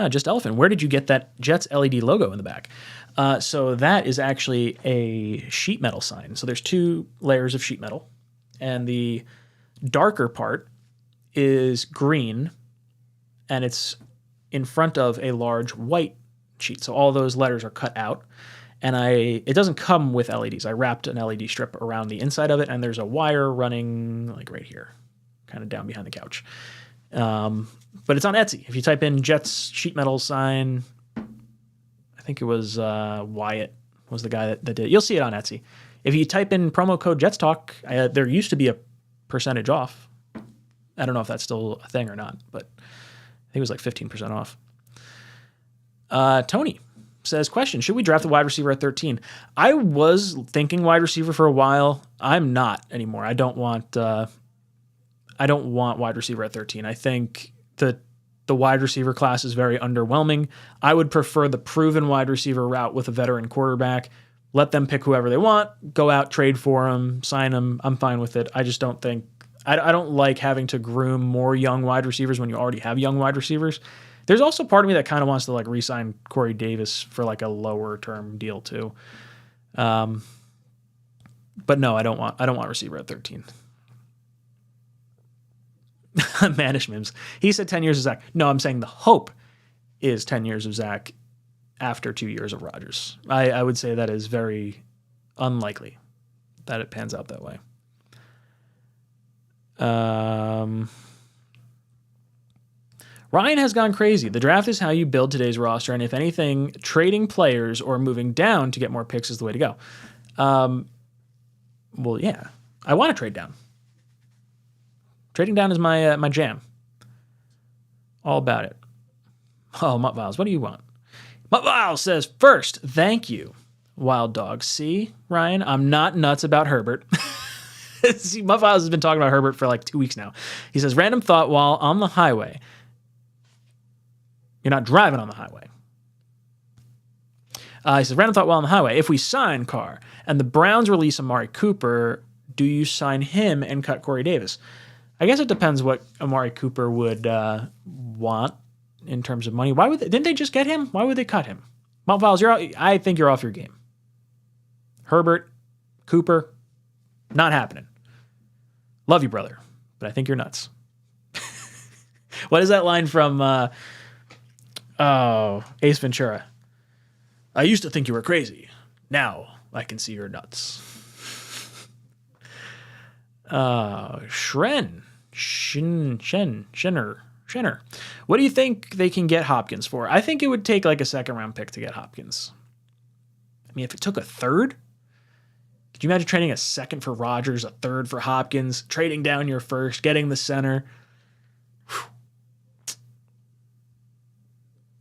Just Elephant. Where did you get that Jets LED logo in the back? So that is actually a sheet metal sign. So there's 2 layers of sheet metal, and the darker part is green, and it's in front of a large white sheet. So all those letters are cut out, and it doesn't come with LEDs. I wrapped an LED strip around the inside of it, and there's a wire running like right here, kind of down behind the couch. But it's on Etsy. If you type in Jets sheet metal sign, I think it was Wyatt was the guy that did it. You'll see it on Etsy. If you type in promo code Jets Talk, there used to be a percentage off. I don't know if that's still a thing or not, but I think it was like 15% off. Tony says, question, should we draft a wide receiver at 13? I was thinking wide receiver for a while. I'm not anymore. I don't want wide receiver at 13. I think the wide receiver class is very underwhelming. I would prefer the proven wide receiver route with a veteran quarterback. Let them pick whoever they want, go out, trade for them, sign them. I'm fine with it. I just don't think I don't like having to groom more young wide receivers when you already have young wide receivers. There's also part of me that kind of wants to like re-sign Corey Davis for like a lower term deal too. But no, I don't want receiver at 13. Manish Mims. He said 10 years of Zach. No, I'm saying the hope is 10 years of Zach after 2 years of Rodgers. I would say that is very unlikely that it pans out that way. Ryan has gone crazy. The draft is how you build today's roster, and if anything, trading players or moving down to get more picks is the way to go. Well, yeah. I want to trade down. Trading down is my jam. All about it. Oh, Mutt Viles, what do you want? Mutt Viles says, first, thank you, Wild Dog. See, Ryan, I'm not nuts about Herbert. See, Mutt Viles has been talking about Herbert for like 2 weeks now. He says, random thought while on the highway. You're not driving on the highway. He says, random thought while on the highway. If we sign Carr and the Browns release Amari Cooper, do you sign him and cut Corey Davis? I guess it depends what Amari Cooper would want in terms of money. Didn't they just get him? Why would they cut him? Mutt Viles, I think you're off your game. Herbert, Cooper, not happening. Love you, brother, but I think you're nuts. What is that line from Ace Ventura? I used to think you were crazy. Now I can see you're nuts. Shenner. What do you think they can get Hopkins for? I think it would take like a second round pick to get Hopkins. I mean, if it took a third, Could you imagine trading a second for Rodgers, a third for Hopkins, trading down your first, getting the center? Whew.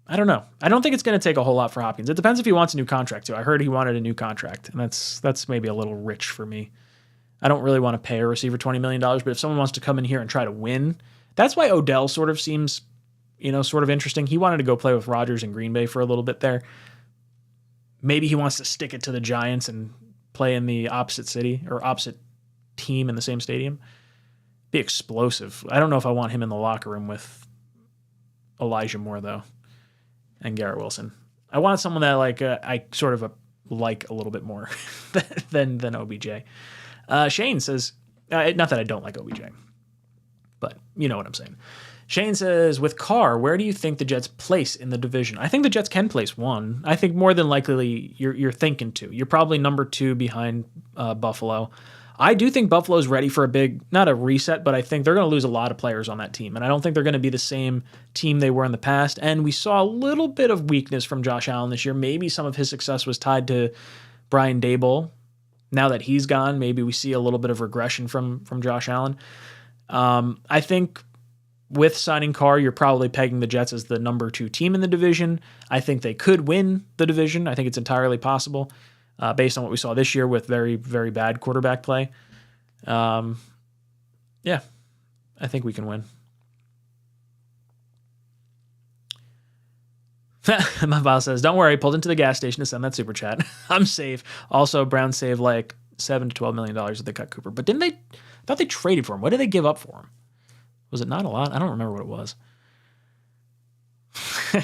I don't know. I don't think it's going to take a whole lot for Hopkins. It depends if he wants a new contract too. I heard he wanted a new contract, and that's maybe a little rich for me. I don't really want to pay a receiver $20 million, but if someone wants to come in here and try to win, that's why Odell sort of seems, sort of interesting. He wanted to go play with Rodgers in Green Bay for a little bit there. Maybe he wants to stick it to the Giants and play in the opposite city or opposite team in the same stadium. Be explosive. I don't know if I want him in the locker room with Elijah Moore, though, and Garrett Wilson. I want someone that I sort of like a little bit more than OBJ. Shane says, not that I don't like OBJ, but you know what I'm saying. Shane says, with Carr, where do you think the Jets place in the division? I think the Jets can place 1. I think more than likely you're thinking 2. You're probably number 2 behind Buffalo. I do think Buffalo's ready for a big, not a reset, but I think they're going to lose a lot of players on that team. And I don't think they're going to be the same team they were in the past. And we saw a little bit of weakness from Josh Allen this year. Maybe some of his success was tied to Brian Daboll. Now that he's gone, maybe we see a little bit of regression from Josh Allen. I think with signing Carr, you're probably pegging the Jets as the number 2 team in the division. I think they could win the division. I think it's entirely possible based on what we saw this year with very, very bad quarterback play. Yeah, I think we can win. My boss says, don't worry, pulled into the gas station to send that super chat. I'm safe. Also, Browns save like $7 to $12 million if they cut Cooper. But I thought they traded for him. What did they give up for him? Was it not a lot? I don't remember what it was.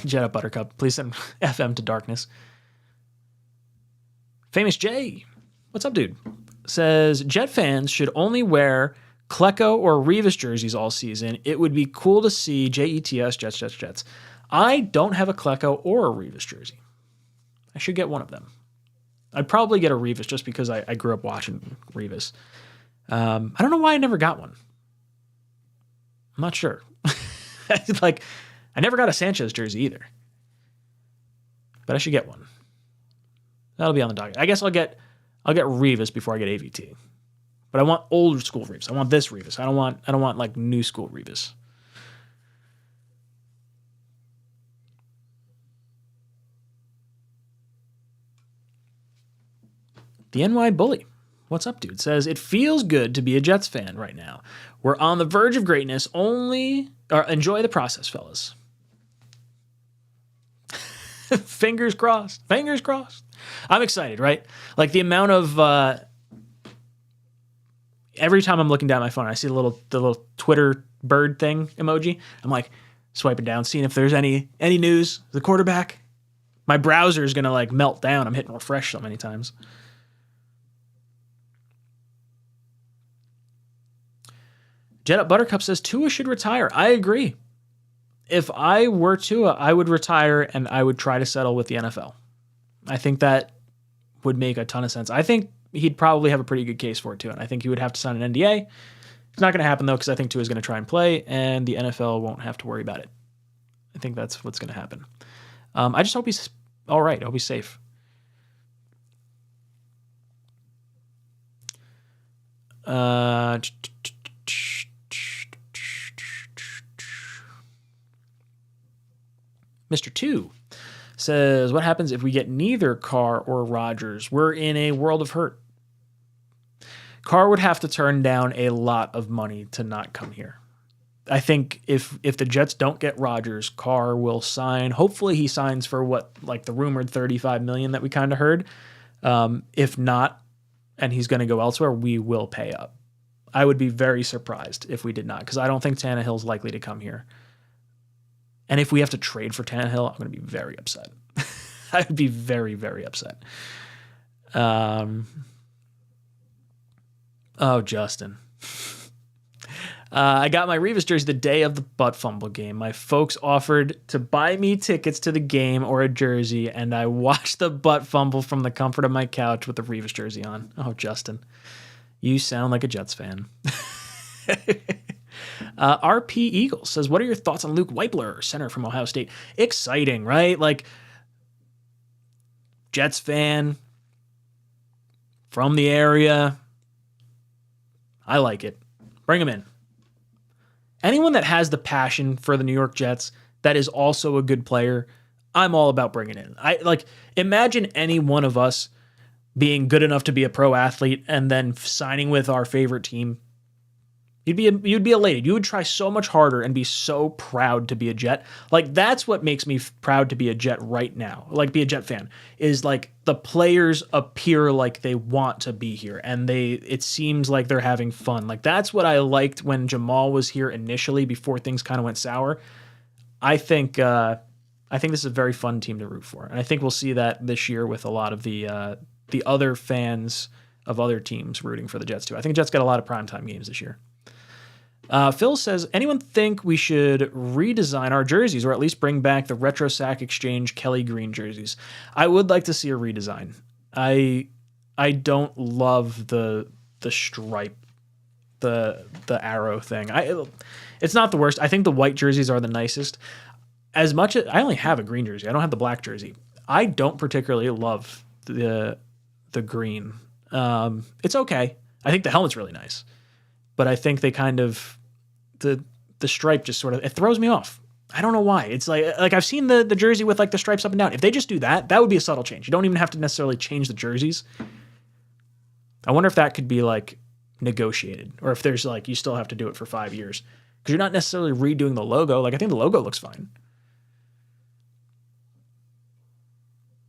Jet Up Buttercup, please send FM to darkness. Famous J, what's up, dude? Says, Jet fans should only wear Klecko or Revis jerseys all season. It would be cool to see Jets, Jets. I don't have a Klecko or a Revis jersey. I should get one of them. I'd probably get a Revis just because I grew up watching Revis. I don't know why I never got one. I'm not sure. I never got a Sanchez jersey either. But I should get one. That'll be on the docket. I guess I'll get Revis before I get AVT. But I want old school Revis. I want this Revis. I don't want like new school Revis. The NY Bully, what's up, dude? Says, it feels good to be a Jets fan right now. We're on the verge of greatness. Enjoy the process, fellas. Fingers crossed. Fingers crossed. I'm excited, right? Like the amount of every time I'm looking down my phone, I see the little Twitter bird thing emoji. I'm like swiping down, seeing if there's any news. The quarterback. My browser is gonna like melt down. I'm hitting refresh so many times. Jet Up Buttercup says Tua should retire. I agree. If I were Tua, I would retire and I would try to settle with the NFL. I think that would make a ton of sense. I think he'd probably have a pretty good case for it too, and I think he would have to sign an NDA. It's not going to happen though, because I think Tua is going to try and play, and the NFL won't have to worry about it. I think that's what's going to happen. I just hope he's all right. I hope he's safe. Mr. 2 says, what happens if we get neither Carr or Rodgers? We're in a world of hurt. Carr would have to turn down a lot of money to not come here. I think if the Jets don't get Rodgers, Carr will sign. Hopefully he signs for the rumored $35 million that we kind of heard. If not, and he's going to go elsewhere, we will pay up. I would be very surprised if we did not, because I don't think Tannehill's likely to come here. And if we have to trade for Tannehill, I'm going to be very upset. I would be very, very upset. Justin. I got my Revis jersey the day of the butt fumble game. My folks offered to buy me tickets to the game or a jersey, and I watched the butt fumble from the comfort of my couch with the Revis jersey on. Oh, Justin. You sound like a Jets fan. RP Eagles says, what are your thoughts on Luke Weipler, center from Ohio State? Exciting, right? Like, Jets fan, from the area. I like it. Bring him in. Anyone that has the passion for the New York Jets that is also a good player, I'm all about bringing in. Imagine any one of us being good enough to be a pro athlete and then signing with our favorite team. You'd be elated. You would try so much harder and be so proud to be a Jet. Like, that's what makes me proud to be a Jet right now. Like, be a Jet fan is like the players appear like they want to be here and it seems like they're having fun. Like, that's what I liked when Jamal was here initially before things kind of went sour. I think this is a very fun team to root for. And I think we'll see that this year with a lot of the other fans of other teams rooting for the Jets too. I think the Jets got a lot of primetime games this year. Phil says, anyone think we should redesign our jerseys or at least bring back the Retro Sack Exchange Kelly Green jerseys? I would like to see a redesign. I don't love the stripe, the arrow thing. It's not the worst. I think the white jerseys are the nicest. As much as I only have a green jersey, I don't have the black jersey. I don't particularly love the green. It's okay. I think the helmet's really nice. But I think they kind of the stripe just sort of it throws me off. I don't know why. It's like I've seen the jersey with like the stripes up and down. If they just do that, that would be a subtle change. You don't even have to necessarily change the jerseys. I wonder if that could be like negotiated, or if there's like you still have to do it for 5 years because you're not necessarily redoing the logo. Like I think the logo looks fine.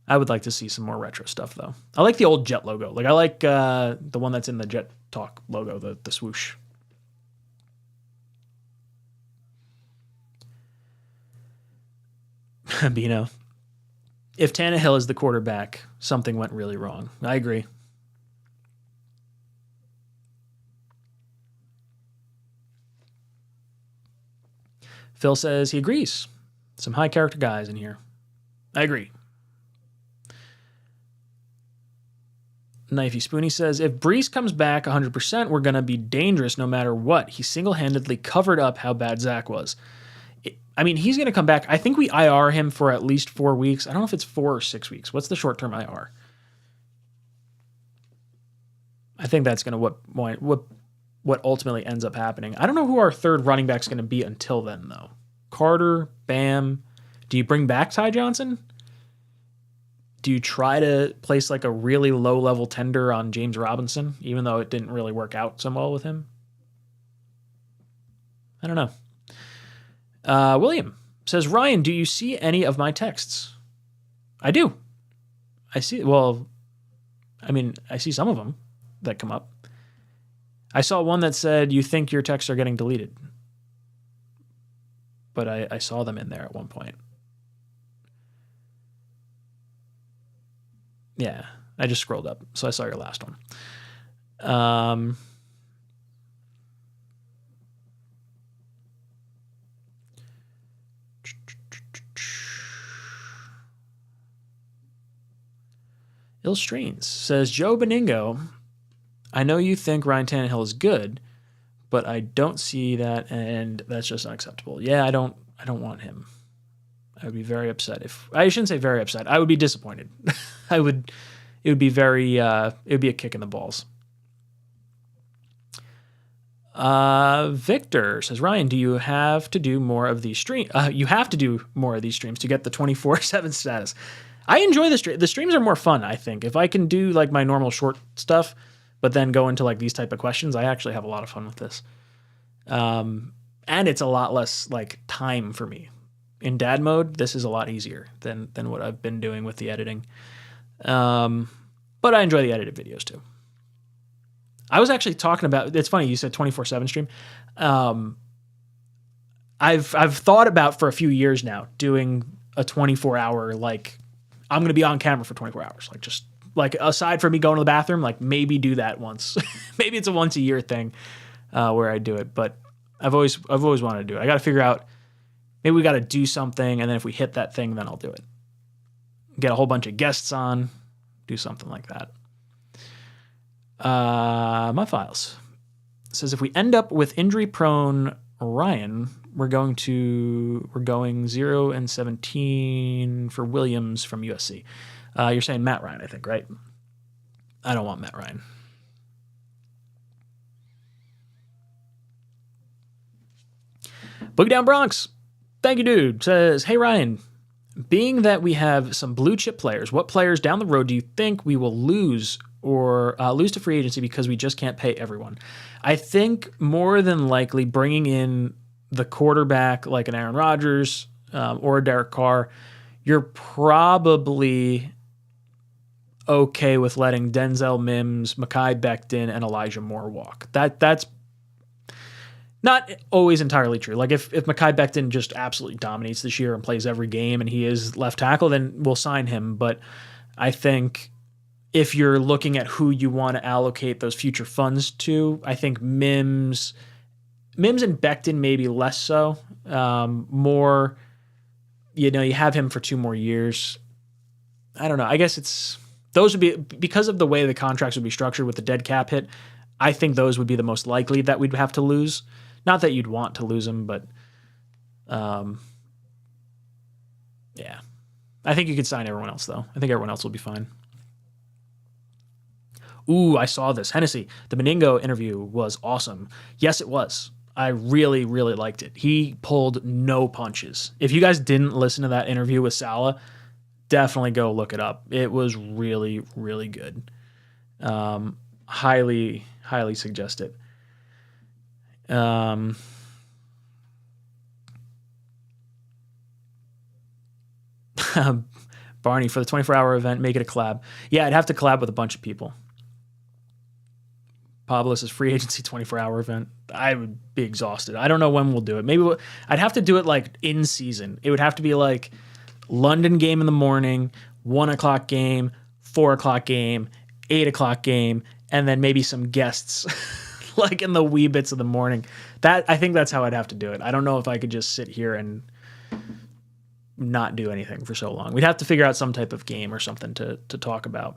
I would like to see some more retro stuff though. I like the old Jet logo. Like I like the one that's in the Jet Talk logo, the swoosh. Bino. If Tannehill is the quarterback, something went really wrong. I agree. Phil says he agrees. Some high character guys in here. I agree. Knifey Spoony says, if Brees comes back 100%, we're going to be dangerous no matter what. He single-handedly covered up how bad Zach was. He's going to come back. I think we IR him for at least 4 weeks. I don't know if it's 4 or 6 weeks. What's the short-term IR? I think that's going to what ultimately ends up happening. I don't know who our third running back's going to be until then, though. Carter, Bam. Do you bring back Ty Johnson? Do you try to place like a really low-level tender on James Robinson, even though it didn't really work out so well with him? I don't know. William says, Ryan, do you see any of my texts? I do. I see. Well, I see some of them that come up. I saw one that said, you think your texts are getting deleted. But I saw them in there at one point. Yeah, I just scrolled up, so I saw your last one. Il Strains says, Joe Beningo, I know you think Ryan Tannehill is good, but I don't see that, and that's just unacceptable. Yeah, I don't want him. I would be very upset if I shouldn't say very upset. I would be disappointed. It would be a kick in the balls. Victor says, Ryan, do you have to do more of these streams? You have to do more of these streams to get the 24/7 status. I enjoy the stream. The streams are more fun, I think. If I can do like my normal short stuff, but then go into like these type of questions, I actually have a lot of fun with this. And it's a lot less like time for me. In dad mode, this is a lot easier than what I've been doing with the editing. But I enjoy the edited videos too. I was actually talking about, it's funny, you said 24/7 stream. I've thought about for a few years now doing a 24-hour, like, I'm going to be on camera for 24 hours. Like, just, like, aside from me going to the bathroom, like, maybe do that once. Maybe it's a once-a-year thing where I do it. But I've always wanted to do it. I got to figure out, maybe we got to do something, and then if we hit that thing, then I'll do it. Get a whole bunch of guests on, do something like that. My files says, if we end up with injury-prone Ryan, we're going 0-17 for Williams from USC. You're saying Matt Ryan, I think, right? I don't want Matt Ryan. Boogie Down Bronx, thank you, dude, says, hey, Ryan, being that we have some blue chip players, what players down the road do you think we will lose or lose to free agency because we just can't pay everyone? I think more than likely bringing in the quarterback like an Aaron Rodgers or a Derek Carr, you're probably okay with letting Denzel Mims, Mekhi Becton, and Elijah Moore walk. That's not always entirely true. Like if Mekhi Becton just absolutely dominates this year and plays every game and he is left tackle, then we'll sign him. But I think if you're looking at who you want to allocate those future funds to, I think Mims and Becton maybe less so. More, you have him for 2 more years. I don't know. I guess those would be, because of the way the contracts would be structured with the dead cap hit, I think those would be the most likely that we'd have to lose. Not that you'd want to lose them, but yeah. I think you could sign everyone else, though. I think everyone else will be fine. Ooh, I saw this. Hennessy, the Meningo interview was awesome. Yes, it was. I really, really liked it. He pulled no punches. If you guys didn't listen to that interview with Saleh, definitely go look it up. It was really, really good. Highly, highly suggest it. Barney, for the 24-hour event, make it a collab. Yeah, I'd have to collab with a bunch of people. Pablo's free agency 24-hour event. I would be exhausted. I don't know when we'll do it. Maybe I'd have to do it like in season. It would have to be like London game in the morning, 1 o'clock game, 4 o'clock game, 8 o'clock game, and then maybe some guests like in the wee bits of the morning. I think that's how I'd have to do it. I don't know if I could just sit here and not do anything for so long. We'd have to figure out some type of game or something to talk about.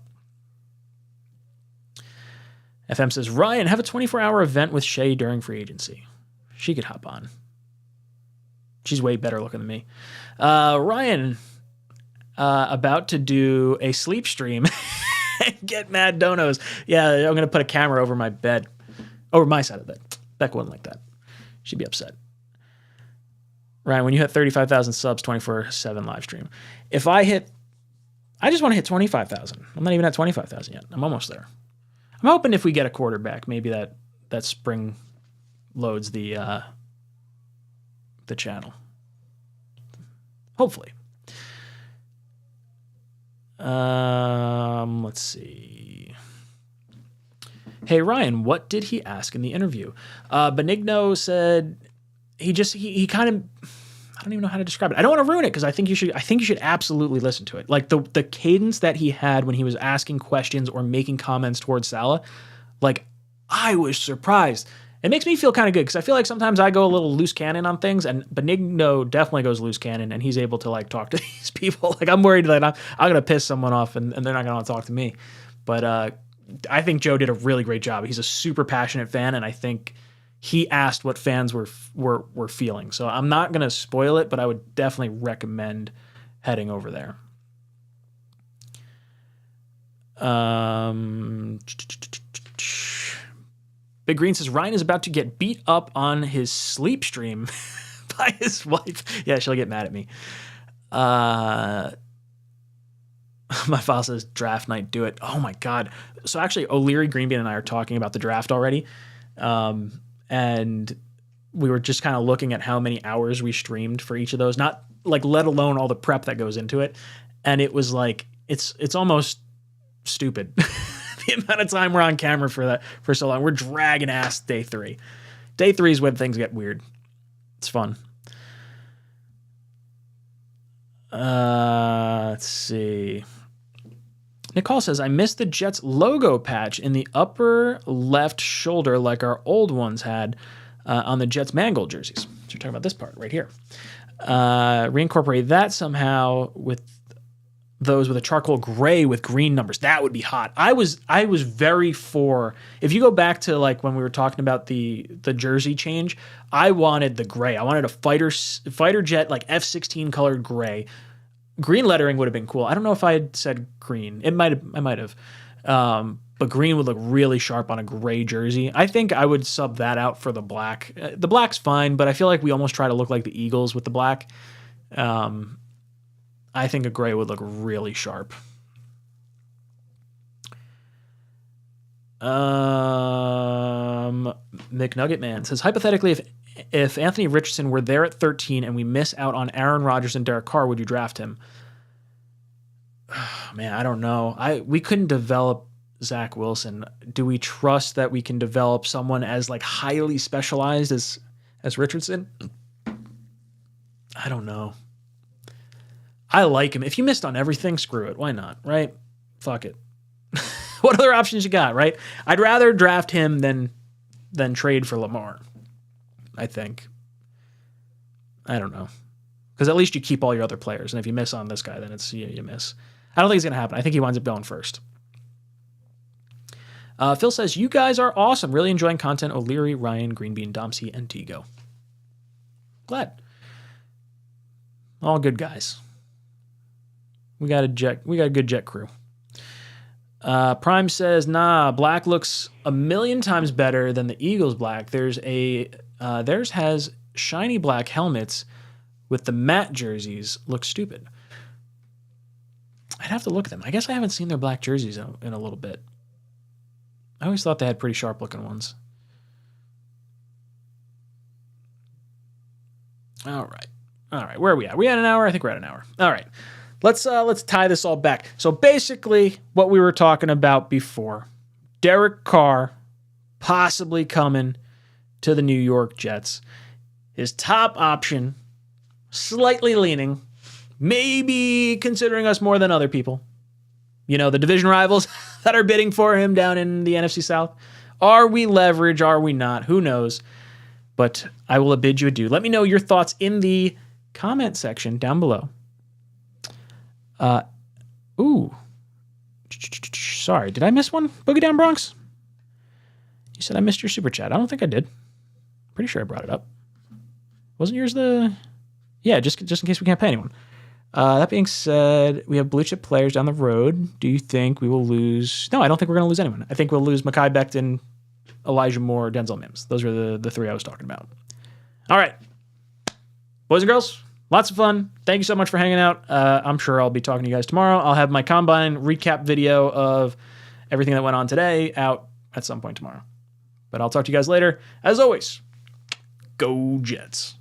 FM says, Ryan, have a 24-hour event with Shay during free agency. She could hop on. She's way better looking than me. Ryan, about to do a sleep stream and get mad donos. Yeah, I'm going to put a camera over my bed. Over my side of the bed. Beck wouldn't like that. She'd be upset. Ryan, when you hit 35,000 subs, 24/7 live stream. I just want to hit 25,000. I'm not even at 25,000 yet. I'm almost there. I'm hoping if we get a quarterback, maybe that spring loads the channel. Hopefully. Let's see. Hey, Ryan, what did he ask in the interview? Benigno said he kind of, I don't even know how to describe it. I don't want to ruin it because I think you should absolutely listen to it. Like the cadence that he had when he was asking questions or making comments towards Saleh, like I was surprised. It makes me feel kind of good because I feel like sometimes I go a little loose cannon on things, and Benigno definitely goes loose cannon, and he's able to like talk to these people. Like I'm worried that I'm gonna piss someone off and they're not gonna want to talk to me. But I think Joe did a really great job. He's a super passionate fan, and I think he asked what fans were feeling. So I'm not going to spoil it, but I would definitely recommend heading over there. Big Green says, Ryan is about to get beat up on his sleep stream by his wife. Yeah, she'll get mad at me. My file says draft night, do it. Oh my God. So actually O'Leary, Greenbean, and I are talking about the draft already. And we were just kind of looking at how many hours we streamed for each of those, not like, let alone all the prep that goes into it. And it was like, it's almost stupid. The amount of time we're on camera for so long. We're dragging ass day 3. Day 3 is when things get weird. It's fun. Let's see. Nicole says, I missed the Jets logo patch in the upper left shoulder like our old ones had on the Jets Mangold jerseys. So you're talking about this part right here. Reincorporate that somehow with those with a charcoal gray with green numbers. That would be hot. I was very for, if you go back to like when we were talking about the jersey change, I wanted the gray. I wanted a fighter jet like F-16 colored gray. Green lettering would have been cool. I don't know if I had said green. I might have. But but green would look really sharp on a gray jersey. I think I would sub that out for the black. The black's fine, but I feel like we almost try to look like the Eagles with the black. I think a gray would look really sharp. McNugget Man says, hypothetically, if Anthony Richardson were there at 13 and we miss out on Aaron Rodgers and Derek Carr, would you draft him? Man, I don't know. We couldn't develop Zach Wilson. Do we trust that we can develop someone as like highly specialized as Richardson? I don't know. I like him. If you missed on everything, screw it. Why not? Right? Fuck it. What other options you got, right? I'd rather draft him than trade for Lamar, I think. I don't know. Because at least you keep all your other players. And if you miss on this guy, then it's you miss. I don't think it's going to happen. I think he winds up going first. Phil says, you guys are awesome. Really enjoying content. O'Leary, Ryan, Greenbean, Domsey, and Tigo. Glad. All good guys. We got a good jet crew. Prime says, nah, black looks a million times better than the Eagles black. Theirs has shiny black helmets with the matte jerseys. Look stupid. I'd have to look at them. I guess I haven't seen their black jerseys in a little bit. I always thought they had pretty sharp looking ones. All right. Where are we at? Are we at an hour? I think we're at an hour. All right. Let's tie this all back. So basically what we were talking about before, Derek Carr possibly coming to the New York Jets. His top option, slightly leaning, maybe considering us more than other people. You know, the division rivals that are bidding for him down in the NFC South. Are we leverage? Are we not? Who knows? But I will bid you adieu. Let me know your thoughts in the comment section down below. Sorry, did I miss one? Boogie Down Bronx? You said I missed your super chat. I don't think I did. Pretty sure I brought it up. Wasn't yours the... Yeah, just in case we can't pay anyone. That being said, we have blue chip players down the road. Do you think we will lose... No, I don't think we're going to lose anyone. I think we'll lose Mekhi Becton, Elijah Moore, Denzel Mims. Those are the three I was talking about. All right. Boys and girls, lots of fun. Thank you so much for hanging out. I'm sure I'll be talking to you guys tomorrow. I'll have my Combine recap video of everything that went on today out at some point tomorrow. But I'll talk to you guys later. As always, go Jets.